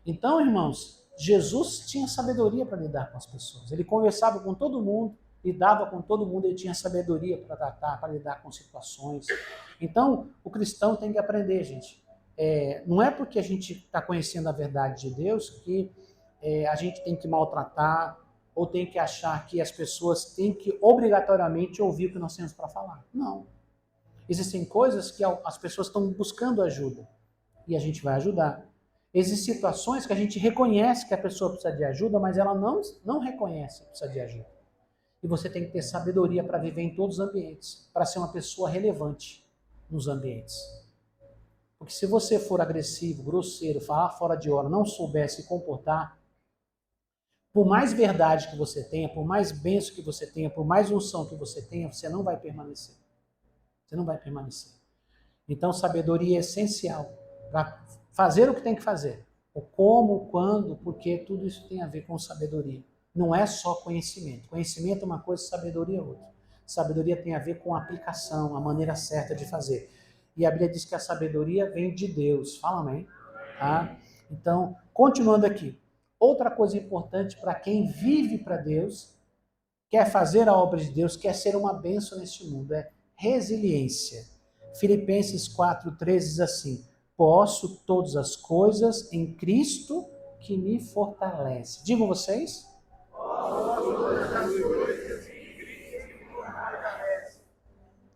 Então, irmãos, Jesus tinha sabedoria para lidar com as pessoas. Ele conversava com todo mundo, lidava com todo mundo, ele tinha sabedoria para tratar, para lidar com situações. Então, o cristão tem que aprender, gente. Não é porque a gente está conhecendo a verdade de Deus que a gente tem que maltratar ou tem que achar que as pessoas têm que obrigatoriamente ouvir o que nós temos para falar. Não. Existem coisas que as pessoas estão buscando ajuda e a gente vai ajudar. Existem situações que a gente reconhece que a pessoa precisa de ajuda, mas ela não reconhece que precisa de ajuda. E você tem que ter sabedoria para viver em todos os ambientes, para ser uma pessoa relevante nos ambientes. Porque se você for agressivo, grosseiro, falar fora de hora, não souber se comportar, por mais verdade que você tenha, por mais bênção que você tenha, por mais unção que você tenha, você não vai permanecer. Você não vai permanecer. Então, sabedoria é essencial para fazer o que tem que fazer. O como, o quando, porque tudo isso tem a ver com sabedoria. Não é só conhecimento. Conhecimento é uma coisa, sabedoria é outra. Sabedoria tem a ver com a aplicação, a maneira certa de fazer. E a Bíblia diz que a sabedoria vem de Deus. Fala amém. Tá? Então, continuando aqui. Outra coisa importante para quem vive para Deus, quer fazer a obra de Deus, quer ser uma bênção neste mundo, é resiliência. Filipenses 4,13 diz assim: posso todas as coisas em Cristo que me fortalece. Digam vocês?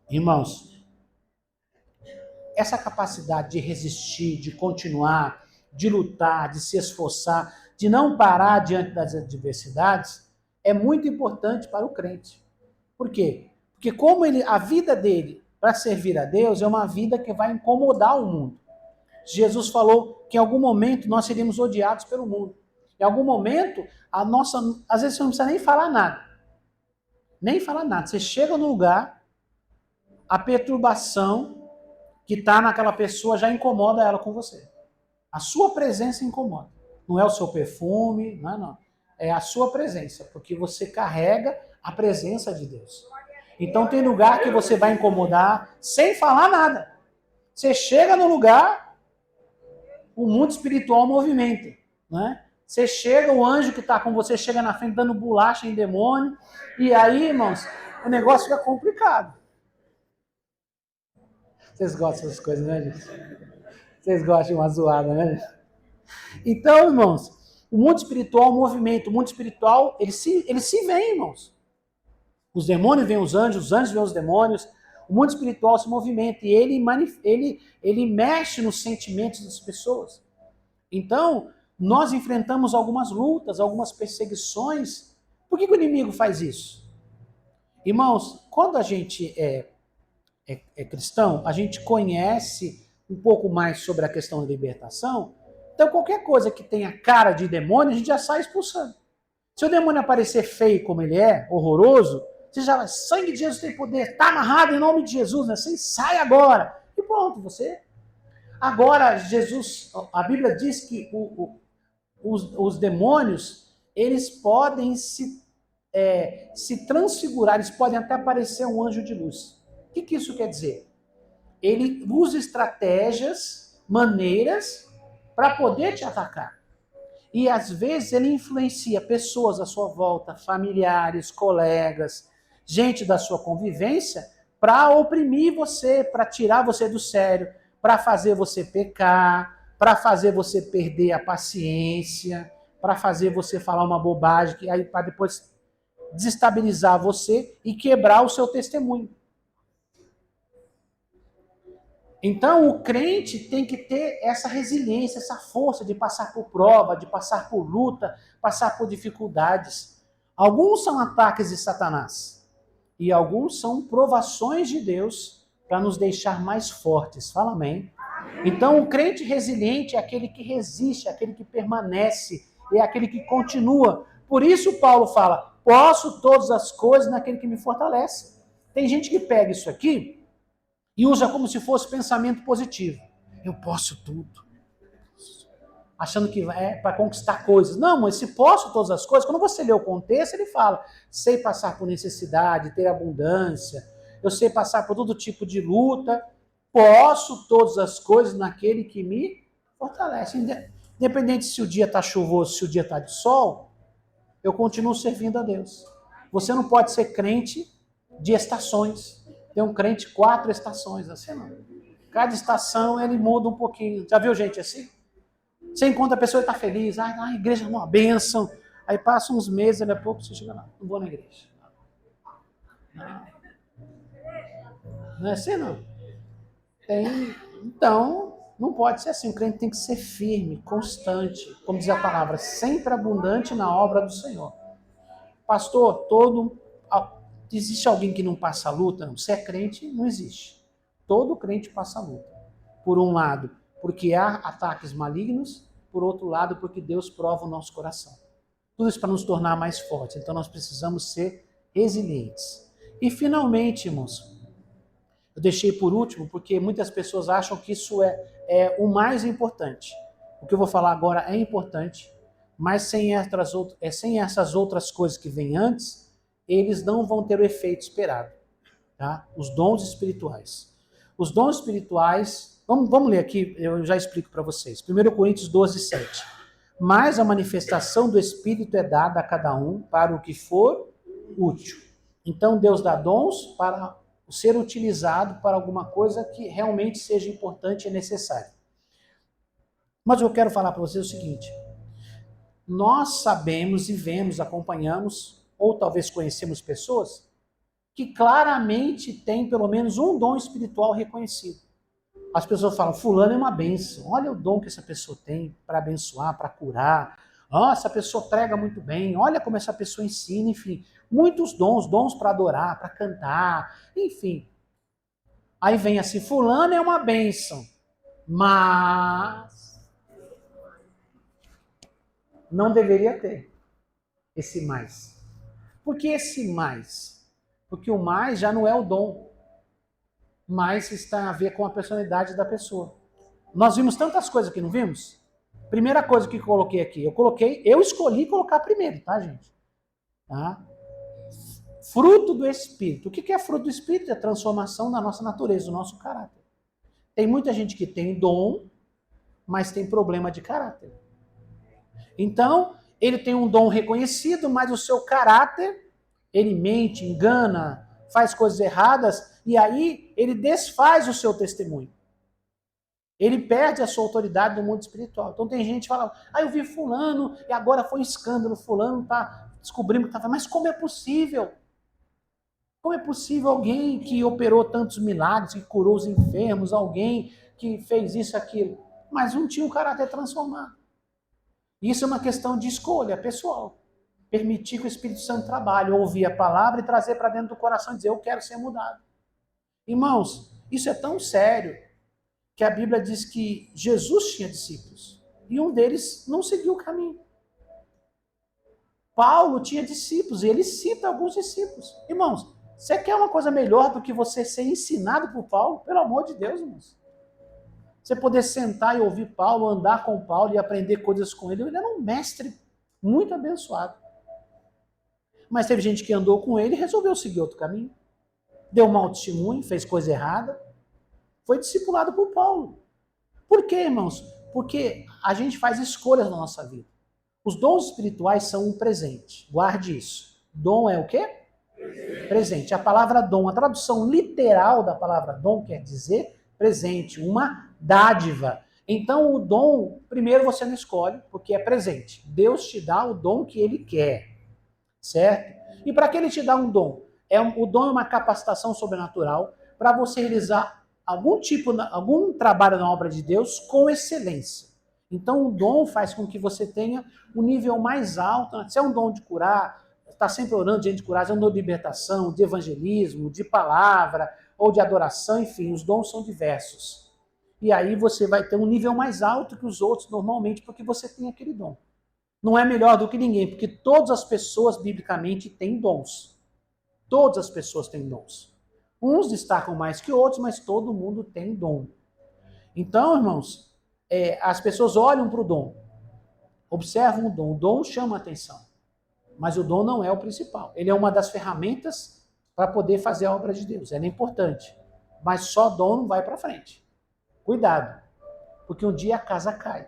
Irmãos, essa capacidade de resistir, de continuar, de lutar, de se esforçar, de não parar diante das adversidades, é muito importante para o crente. Por quê? Porque como a vida dele para servir a Deus é uma vida que vai incomodar o mundo. Jesus falou que em algum momento nós seríamos odiados pelo mundo. Em algum momento, às vezes você não precisa nem falar nada. Nem falar nada. Você chega no lugar, a perturbação que está naquela pessoa já incomoda ela com você. A sua presença incomoda. Não é o seu perfume, não. É a sua presença, porque você carrega a presença de Deus. Então tem lugar que você vai incomodar sem falar nada. Você chega no lugar, o mundo espiritual movimenta, né? Você chega, o anjo que está com você chega na frente dando bolacha em demônio, e aí, irmãos, o negócio fica complicado. Vocês gostam dessas coisas, né, gente? Vocês gostam de uma zoada, né? Então, irmãos, o mundo espiritual movimenta, o mundo espiritual, ele se vê, irmãos. Os demônios veem os anjos veem os demônios, o mundo espiritual se movimenta e ele mexe nos sentimentos das pessoas. Então, nós enfrentamos algumas lutas, algumas perseguições. Por que o inimigo faz isso? Irmãos, quando a gente é cristão, a gente conhece um pouco mais sobre a questão da libertação. Então, qualquer coisa que tenha cara de demônio, a gente já sai expulsando. Se o demônio aparecer feio como ele é, horroroso, você já vai, sangue de Jesus tem poder, está amarrado em nome de Jesus, né? Você sai agora. E pronto, você. Agora, Jesus, a Bíblia diz que os demônios, eles podem se transfigurar, eles podem até parecer um anjo de luz. O que isso quer dizer? Ele usa estratégias, maneiras, para poder te atacar. E às vezes ele influencia pessoas à sua volta, familiares, colegas, gente da sua convivência, para oprimir você, para tirar você do sério, para fazer você pecar, para fazer você perder a paciência, para fazer você falar uma bobagem, que aí para depois desestabilizar você e quebrar o seu testemunho. Então, o crente tem que ter essa resiliência, essa força de passar por prova, de passar por luta, passar por dificuldades. Alguns são ataques de Satanás e alguns são provações de Deus para nos deixar mais fortes. Fala amém. Então, o crente resiliente é aquele que resiste, é aquele que permanece, é aquele que continua. Por isso, Paulo fala: posso todas as coisas naquele que me fortalece. Tem gente que pega isso aqui e usa como se fosse pensamento positivo. Eu posso tudo. Achando que é para conquistar coisas. Não, mas se posso todas as coisas, quando você lê o contexto, ele fala: sei passar por necessidade, ter abundância, eu sei passar por todo tipo de luta, posso todas as coisas naquele que me fortalece. Independente se o dia está chuvoso, se o dia está de sol, eu continuo servindo a Deus. Você não pode ser crente de estações. Tem um crente 4 estações, assim não. Cada estação ele muda um pouquinho. Já viu gente assim? Você encontra a pessoa e está feliz. A igreja é uma bênção. Aí passa uns meses, daqui a pouco você chega lá. Não vou na igreja. Não é assim não. Então, Não pode ser assim. O crente tem que ser firme, constante, como diz a palavra, sempre abundante na obra do Senhor. Pastor, existe alguém que não passa luta? Não. Se é crente, não existe. Todo crente passa luta. Por um lado, porque há ataques malignos, por outro lado, porque Deus prova o nosso coração. Tudo isso para nos tornar mais fortes. Então nós precisamos ser resilientes. E finalmente, irmãos, eu deixei por último, porque muitas pessoas acham que isso é o mais importante. O que eu vou falar agora é importante, mas sem essas outras coisas que vêm antes, eles não vão ter o efeito esperado. Tá? Os dons espirituais. Os dons espirituais, vamos ler aqui, eu já explico para vocês. 1 Coríntios 12, 7. Mas a manifestação do Espírito é dada a cada um para o que for útil. Então Deus dá dons para ser utilizado para alguma coisa que realmente seja importante e necessária. Mas eu quero falar para vocês o seguinte: nós sabemos e vemos, acompanhamos, ou talvez conhecemos pessoas que claramente têm pelo menos um dom espiritual reconhecido. As pessoas falam, fulano é uma bênção, olha o dom que essa pessoa tem para abençoar, para curar. Essa pessoa prega muito bem, olha como essa pessoa ensina, enfim. Muitos dons para adorar, para cantar, enfim. Aí vem assim, fulano é uma bênção, mas não deveria ter esse mais. Por que esse mais? Porque o mais já não é o dom, mas está a ver com a personalidade da pessoa. Nós vimos tantas coisas que não vimos? Primeira coisa que eu coloquei aqui, eu escolhi colocar primeiro, tá, gente? Tá? Fruto do Espírito. O que é fruto do Espírito? É a transformação da nossa natureza, do nosso caráter. Tem muita gente que tem dom, mas tem problema de caráter. Então, ele tem um dom reconhecido, mas o seu caráter, ele mente, engana, faz coisas erradas, e aí ele desfaz o seu testemunho. Ele perde a sua autoridade no mundo espiritual. Então tem gente que fala, eu vi fulano, e agora foi um escândalo, fulano descobrimos que estava... Mas como é possível? Como é possível alguém que operou tantos milagres, que curou os enfermos, alguém que fez isso, aquilo, mas não tinha um caráter transformado? Isso é uma questão de escolha pessoal. Permitir que o Espírito Santo trabalhe, ouvir a palavra e trazer para dentro do coração e dizer, eu quero ser mudado. Irmãos, isso é tão sério que a Bíblia diz que Jesus tinha discípulos e um deles não seguiu o caminho. Paulo tinha discípulos e ele cita alguns discípulos. Irmãos, você quer uma coisa melhor do que você ser ensinado por Paulo? Pelo amor de Deus, irmãos. Você poder sentar e ouvir Paulo, andar com Paulo e aprender coisas com ele. Ele era um mestre muito abençoado. Mas teve gente que andou com ele e resolveu seguir outro caminho. Deu mau testemunho, fez coisa errada. Foi discipulado por Paulo. Por quê, irmãos? Porque a gente faz escolhas na nossa vida. Os dons espirituais são um presente. Guarde isso. Dom é o quê? Presente. A palavra dom, a tradução literal da palavra dom quer dizer presente, uma dádiva. Então o dom, primeiro você não escolhe, porque é presente. Deus te dá o dom que ele quer. Certo? E para que ele te dá um dom? O dom é uma capacitação sobrenatural para você realizar algum trabalho na obra de Deus com excelência. Então o dom faz com que você tenha um nível mais alto. Se é um dom de curar, está sempre orando diante de curar, se é um dom de libertação, de evangelismo, de palavra ou de adoração, enfim, os dons são diversos. E aí você vai ter um nível mais alto que os outros normalmente, porque você tem aquele dom. Não é melhor do que ninguém, porque todas as pessoas, biblicamente, têm dons. Todas as pessoas têm dons. Uns destacam mais que outros, mas todo mundo tem dom. Então, irmãos, as pessoas olham para o dom, observam o dom chama a atenção. Mas o dom não é o principal. Ele é uma das ferramentas para poder fazer a obra de Deus. Ele é importante. Mas só dom não vai para frente. Cuidado, porque um dia a casa cai.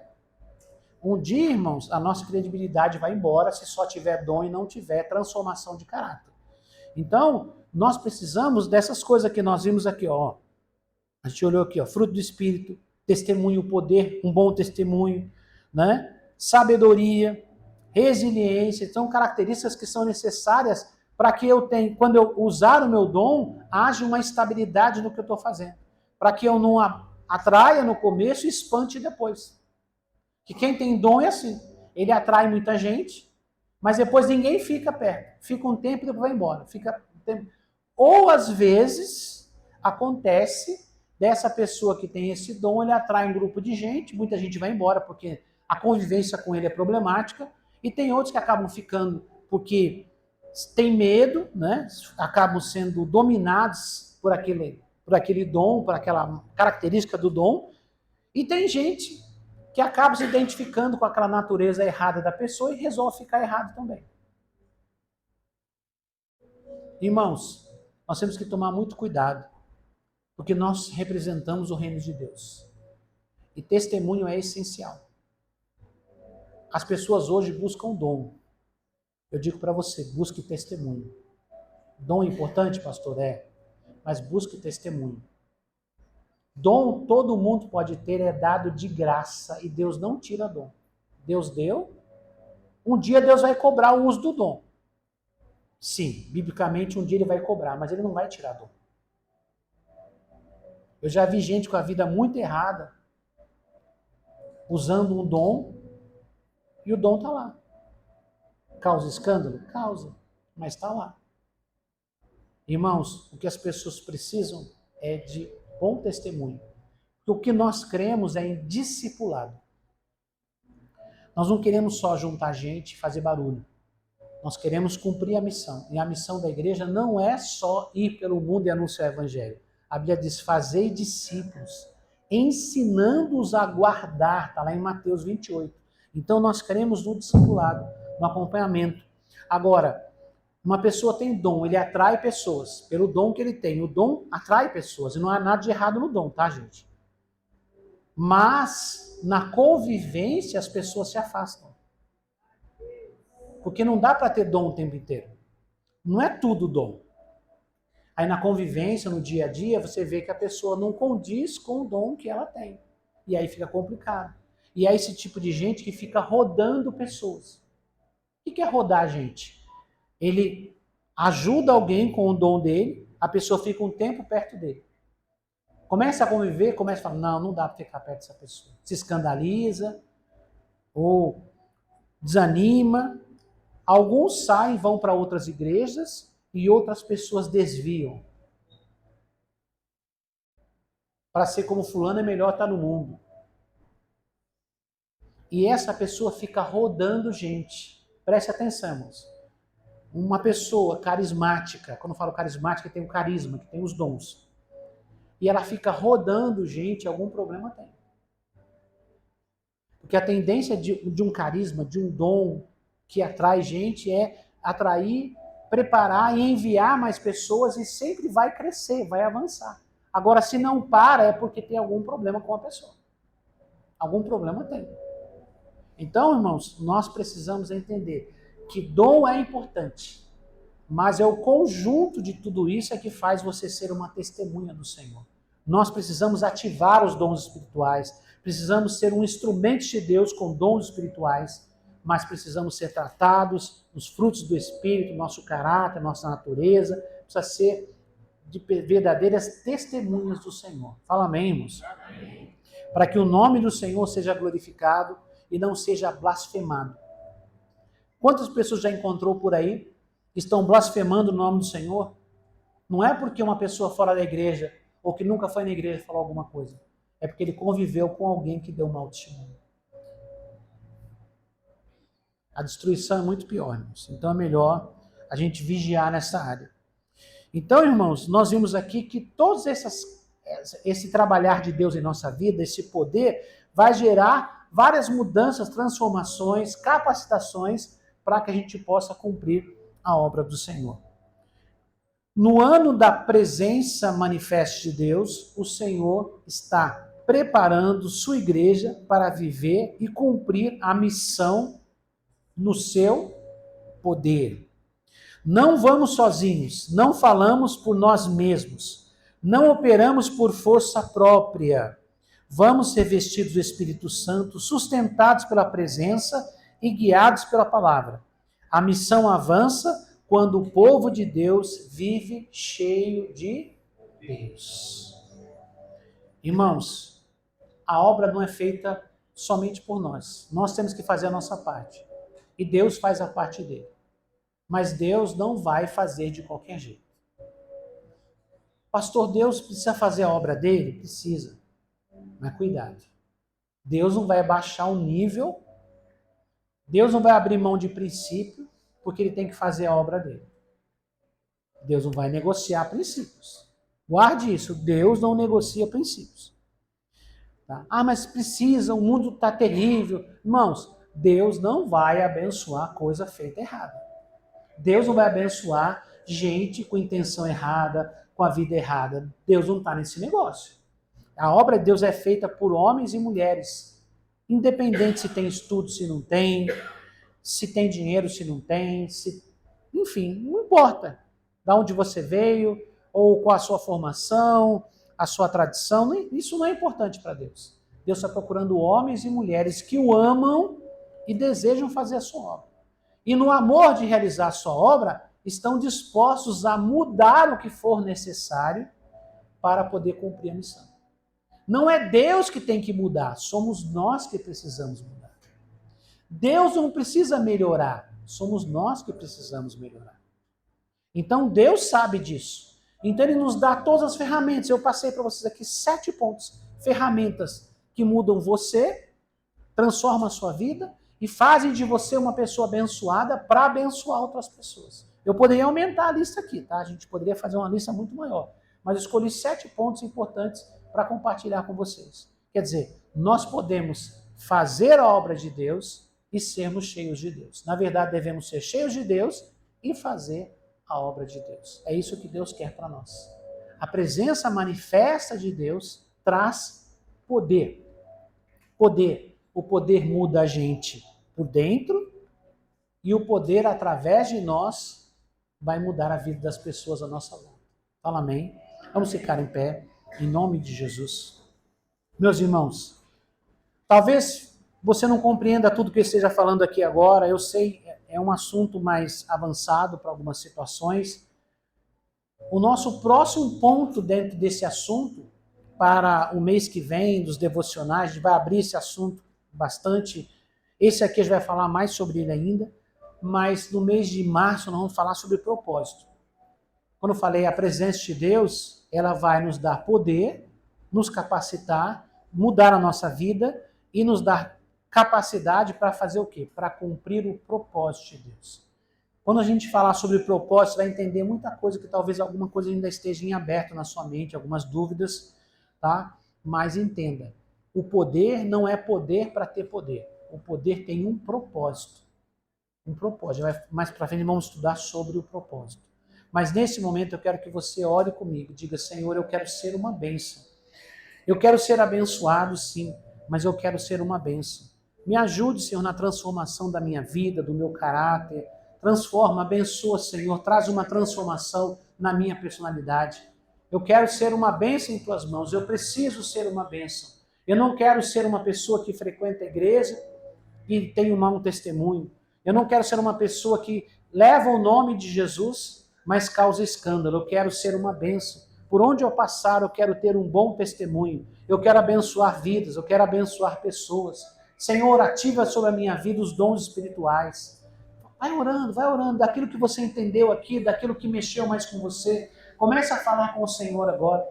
Um dia, irmãos, a nossa credibilidade vai embora se só tiver dom e não tiver transformação de caráter. Então, nós precisamos dessas coisas que nós vimos aqui, ó. A gente olhou aqui, ó, fruto do Espírito, testemunho, poder, um bom testemunho, né? Sabedoria, resiliência, são características que são necessárias para que eu tenha, quando eu usar o meu dom, haja uma estabilidade no que eu estou fazendo. Para que eu não atraia no começo e espante depois. Que quem tem dom é assim. Ele atrai muita gente, mas depois ninguém fica perto. Fica um tempo e depois vai embora. Fica um tempo. Ou às vezes acontece dessa pessoa que tem esse dom, ele atrai um grupo de gente, muita gente vai embora porque a convivência com ele é problemática, e tem outros que acabam ficando porque tem medo, né? Acabam sendo dominados por aquele dom, por aquela característica do dom, e tem gente que acaba se identificando com aquela natureza errada da pessoa e resolve ficar errado também. Irmãos, nós temos que tomar muito cuidado, porque nós representamos o reino de Deus. E testemunho é essencial. As pessoas hoje buscam dom. Eu digo para você, busque testemunho. Dom é importante, pastor? É. Mas busque testemunho. Dom todo mundo pode ter, é dado de graça, e Deus não tira dom. Deus deu, um dia Deus vai cobrar o uso do dom. Sim, biblicamente um dia ele vai cobrar, mas ele não vai tirar dom. Eu já vi gente com a vida muito errada, usando um dom, e o dom está lá. Causa escândalo? Causa, mas está lá. Irmãos, o que as pessoas precisam é de bom testemunho. O que nós cremos é em discipulado. Nós não queremos só juntar gente e fazer barulho. Nós queremos cumprir a missão. E a missão da igreja não é só ir pelo mundo e anunciar o evangelho. A Bíblia diz, fazei discípulos, ensinando-os a guardar. Está lá em Mateus 28. Então nós queremos no discipulado, no acompanhamento. Agora, uma pessoa tem dom, ele atrai pessoas, pelo dom que ele tem. O dom atrai pessoas, e não há nada de errado no dom, tá, gente? Mas, na convivência, as pessoas se afastam. Porque não dá para ter dom o tempo inteiro. Não é tudo dom. Aí na convivência, no dia a dia, você vê que a pessoa não condiz com o dom que ela tem. E aí fica complicado. E é esse tipo de gente que fica rodando pessoas. O que é rodar gente? Ele ajuda alguém com o dom dele, a pessoa fica um tempo perto dele. Começa a conviver, começa a falar, não dá para ficar perto dessa pessoa. Se escandaliza, ou desanima. Alguns saem, vão para outras igrejas, e outras pessoas desviam. Para ser como fulano é melhor estar no mundo. E essa pessoa fica rodando gente. Preste atenção, irmãos. Uma pessoa carismática, quando eu falo carismática, tem o carisma, que tem os dons. E ela fica rodando gente, algum problema tem. Porque a tendência de um carisma, de um dom que atrai gente é atrair, preparar e enviar mais pessoas, e sempre vai crescer, vai avançar. Agora, se não para, é porque tem algum problema com a pessoa. Algum problema tem. Então, irmãos, nós precisamos entender que dom é importante, mas é o conjunto de tudo isso é que faz você ser uma testemunha do Senhor. Nós precisamos ativar os dons espirituais, precisamos ser um instrumento de Deus com dons espirituais, mas precisamos ser tratados nos frutos do Espírito, nosso caráter, nossa natureza, precisa ser de verdadeiras testemunhas do Senhor. Fala amém, irmãos? Amém. Para que o nome do Senhor seja glorificado e não seja blasfemado. Quantas pessoas já encontrou por aí que estão blasfemando o nome do Senhor? Não é porque uma pessoa fora da igreja ou que nunca foi na igreja falou alguma coisa. É porque ele conviveu com alguém que deu mau testemunho. A destruição é muito pior, irmãos. Então é melhor a gente vigiar nessa área. Então, irmãos, nós vimos aqui que todos esse trabalhar de Deus em nossa vida, esse poder, vai gerar várias mudanças, transformações, capacitações para que a gente possa cumprir a obra do Senhor. No ano da presença manifesta de Deus, o Senhor está preparando sua igreja para viver e cumprir a missão no seu poder. Não vamos sozinhos, não falamos por nós mesmos, não operamos por força própria. Vamos ser vestidos do Espírito Santo, sustentados pela presença e guiados pela palavra. A missão avança quando o povo de Deus vive cheio de Deus. Irmãos, a obra não é feita somente por nós. Nós temos que fazer a nossa parte. E Deus faz a parte dele. Mas Deus não vai fazer de qualquer jeito. Pastor, Deus precisa fazer a obra dele? Precisa. Mas cuidado. Deus não vai baixar o nível, Deus não vai abrir mão de princípio, porque ele tem que fazer a obra dele. Deus não vai negociar princípios. Guarde isso, Deus não negocia princípios. Tá? Ah, mas precisa, o mundo está terrível. Irmãos, Deus não vai abençoar coisa feita errada. Deus não vai abençoar gente com intenção errada, com a vida errada. Deus não está nesse negócio. A obra de Deus é feita por homens e mulheres, independente se tem estudo, se não tem, se tem dinheiro, se não tem, enfim, não importa de onde você veio, ou com a sua formação, a sua tradição, isso não é importante para Deus. Deus está procurando homens e mulheres que o amam e desejam fazer a sua obra. E no amor de realizar a sua obra, estão dispostos a mudar o que for necessário para poder cumprir a missão. Não é Deus que tem que mudar, somos nós que precisamos mudar. Deus não precisa melhorar, somos nós que precisamos melhorar. Então Deus sabe disso. Então Ele nos dá todas as ferramentas. Eu passei para vocês aqui 7 pontos. Ferramentas que mudam você, transformam a sua vida e fazem de você uma pessoa abençoada para abençoar outras pessoas. Eu poderia aumentar a lista aqui, tá? A gente poderia fazer uma lista muito maior. Mas eu escolhi 7 pontos importantes para compartilhar com vocês. Quer dizer, nós podemos fazer a obra de Deus e sermos cheios de Deus. Na verdade, devemos ser cheios de Deus e fazer a obra de Deus. É isso que Deus quer para nós. A presença manifesta de Deus traz poder. Poder. O poder muda a gente por dentro e o poder, através de nós, vai mudar a vida das pessoas à nossa volta. Fala amém. Vamos ficar em pé. Em nome de Jesus. Meus irmãos, talvez você não compreenda tudo que eu esteja falando aqui agora. Eu sei, é um assunto mais avançado para algumas situações. O nosso próximo ponto dentro desse assunto, para o mês que vem, dos devocionais, a gente vai abrir esse assunto bastante. Esse aqui a gente vai falar mais sobre ele ainda. Mas no mês de março nós vamos falar sobre propósito. Quando eu falei a presença de Deus, ela vai nos dar poder, nos capacitar, mudar a nossa vida e nos dar capacidade para fazer o quê? Para cumprir o propósito de Deus. Quando a gente falar sobre o propósito, você vai entender muita coisa, que talvez alguma coisa ainda esteja em aberto na sua mente, algumas dúvidas, tá? Mas entenda, o poder não é poder para ter poder. O poder tem um propósito. Um propósito. Mais para frente vamos estudar sobre o propósito. Mas nesse momento eu quero que você ore comigo, diga: Senhor, eu quero ser uma bênção. Eu quero ser abençoado, sim, mas eu quero ser uma bênção. Me ajude, Senhor, na transformação da minha vida, do meu caráter. Transforma, abençoa, Senhor, traz uma transformação na minha personalidade. Eu quero ser uma bênção em tuas mãos, eu preciso ser uma bênção. Eu não quero ser uma pessoa que frequenta a igreja e tem um mau testemunho. Eu não quero ser uma pessoa que leva o nome de Jesus, mas causa escândalo. Eu quero ser uma bênção. Por onde eu passar, eu quero ter um bom testemunho. Eu quero abençoar vidas, eu quero abençoar pessoas. Senhor, ativa sobre a minha vida os dons espirituais. Vai orando, daquilo que você entendeu aqui, daquilo que mexeu mais com você. Comece a falar com o Senhor agora.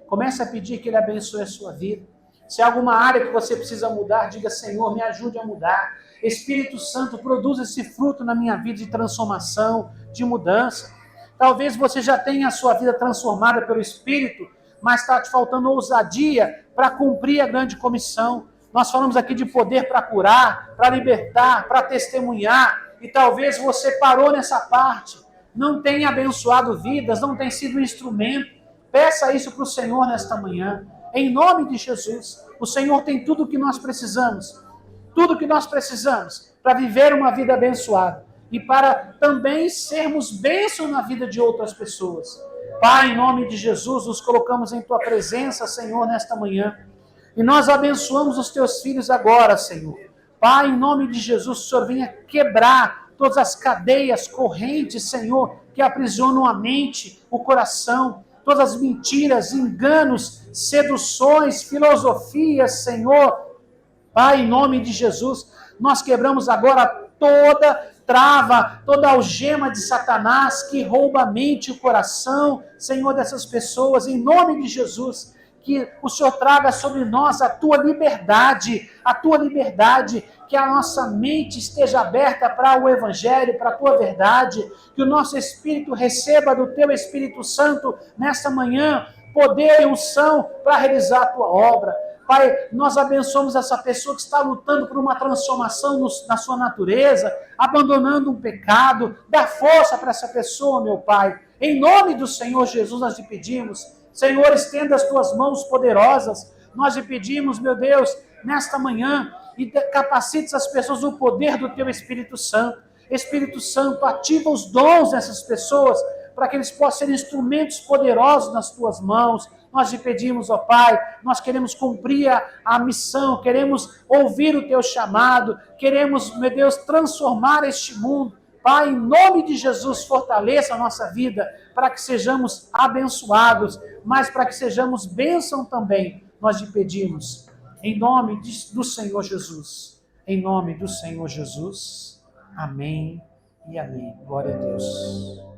Comece a pedir que Ele abençoe a sua vida. Se há alguma área que você precisa mudar, diga: Senhor, me ajude a mudar. Espírito Santo, produz esse fruto na minha vida de transformação, de mudança. Talvez você já tenha a sua vida transformada pelo Espírito, mas está te faltando ousadia para cumprir a grande comissão. Nós falamos aqui de poder para curar, para libertar, para testemunhar, e talvez você parou nessa parte, não tenha abençoado vidas, não tem sido um instrumento. Peça isso para o Senhor nesta manhã, em nome de Jesus. O Senhor tem tudo o que nós precisamos, para viver uma vida abençoada e para também sermos bênção na vida de outras pessoas. Pai, em nome de Jesus, nos colocamos em Tua presença, Senhor, nesta manhã. E nós abençoamos os Teus filhos agora, Senhor. Pai, em nome de Jesus, o Senhor venha quebrar todas as cadeias, correntes, Senhor, que aprisionam a mente, o coração. todas as mentiras, enganos, seduções, filosofias, Senhor. Pai, em nome de Jesus, nós quebramos agora toda trava, toda algema de Satanás que rouba a mente e o coração, Senhor, dessas pessoas, em nome de Jesus. Que o Senhor traga sobre nós a tua liberdade, que a nossa mente esteja aberta para o Evangelho, para a tua verdade, que o nosso espírito receba do teu Espírito Santo nesta manhã poder e unção para realizar a tua obra. Pai, nós abençoamos essa pessoa que está lutando por uma transformação na sua natureza, abandonando um pecado. Dá força para essa pessoa, meu Pai. Em nome do Senhor Jesus nós te pedimos. Senhor, estenda as tuas mãos poderosas. Nós te pedimos, meu Deus, nesta manhã, e capacites as pessoas no poder do teu Espírito Santo. Espírito Santo, ativa os dons dessas pessoas, para que eles possam ser instrumentos poderosos nas tuas mãos. Nós te pedimos, ó Pai, nós queremos cumprir a missão, queremos ouvir o teu chamado, queremos, meu Deus, transformar este mundo. Pai, em nome de Jesus, fortaleça a nossa vida, para que sejamos abençoados, mas para que sejamos bênção também. Nós te pedimos, em nome do Senhor Jesus. Em nome do Senhor Jesus. Amém e amém. Glória a Deus.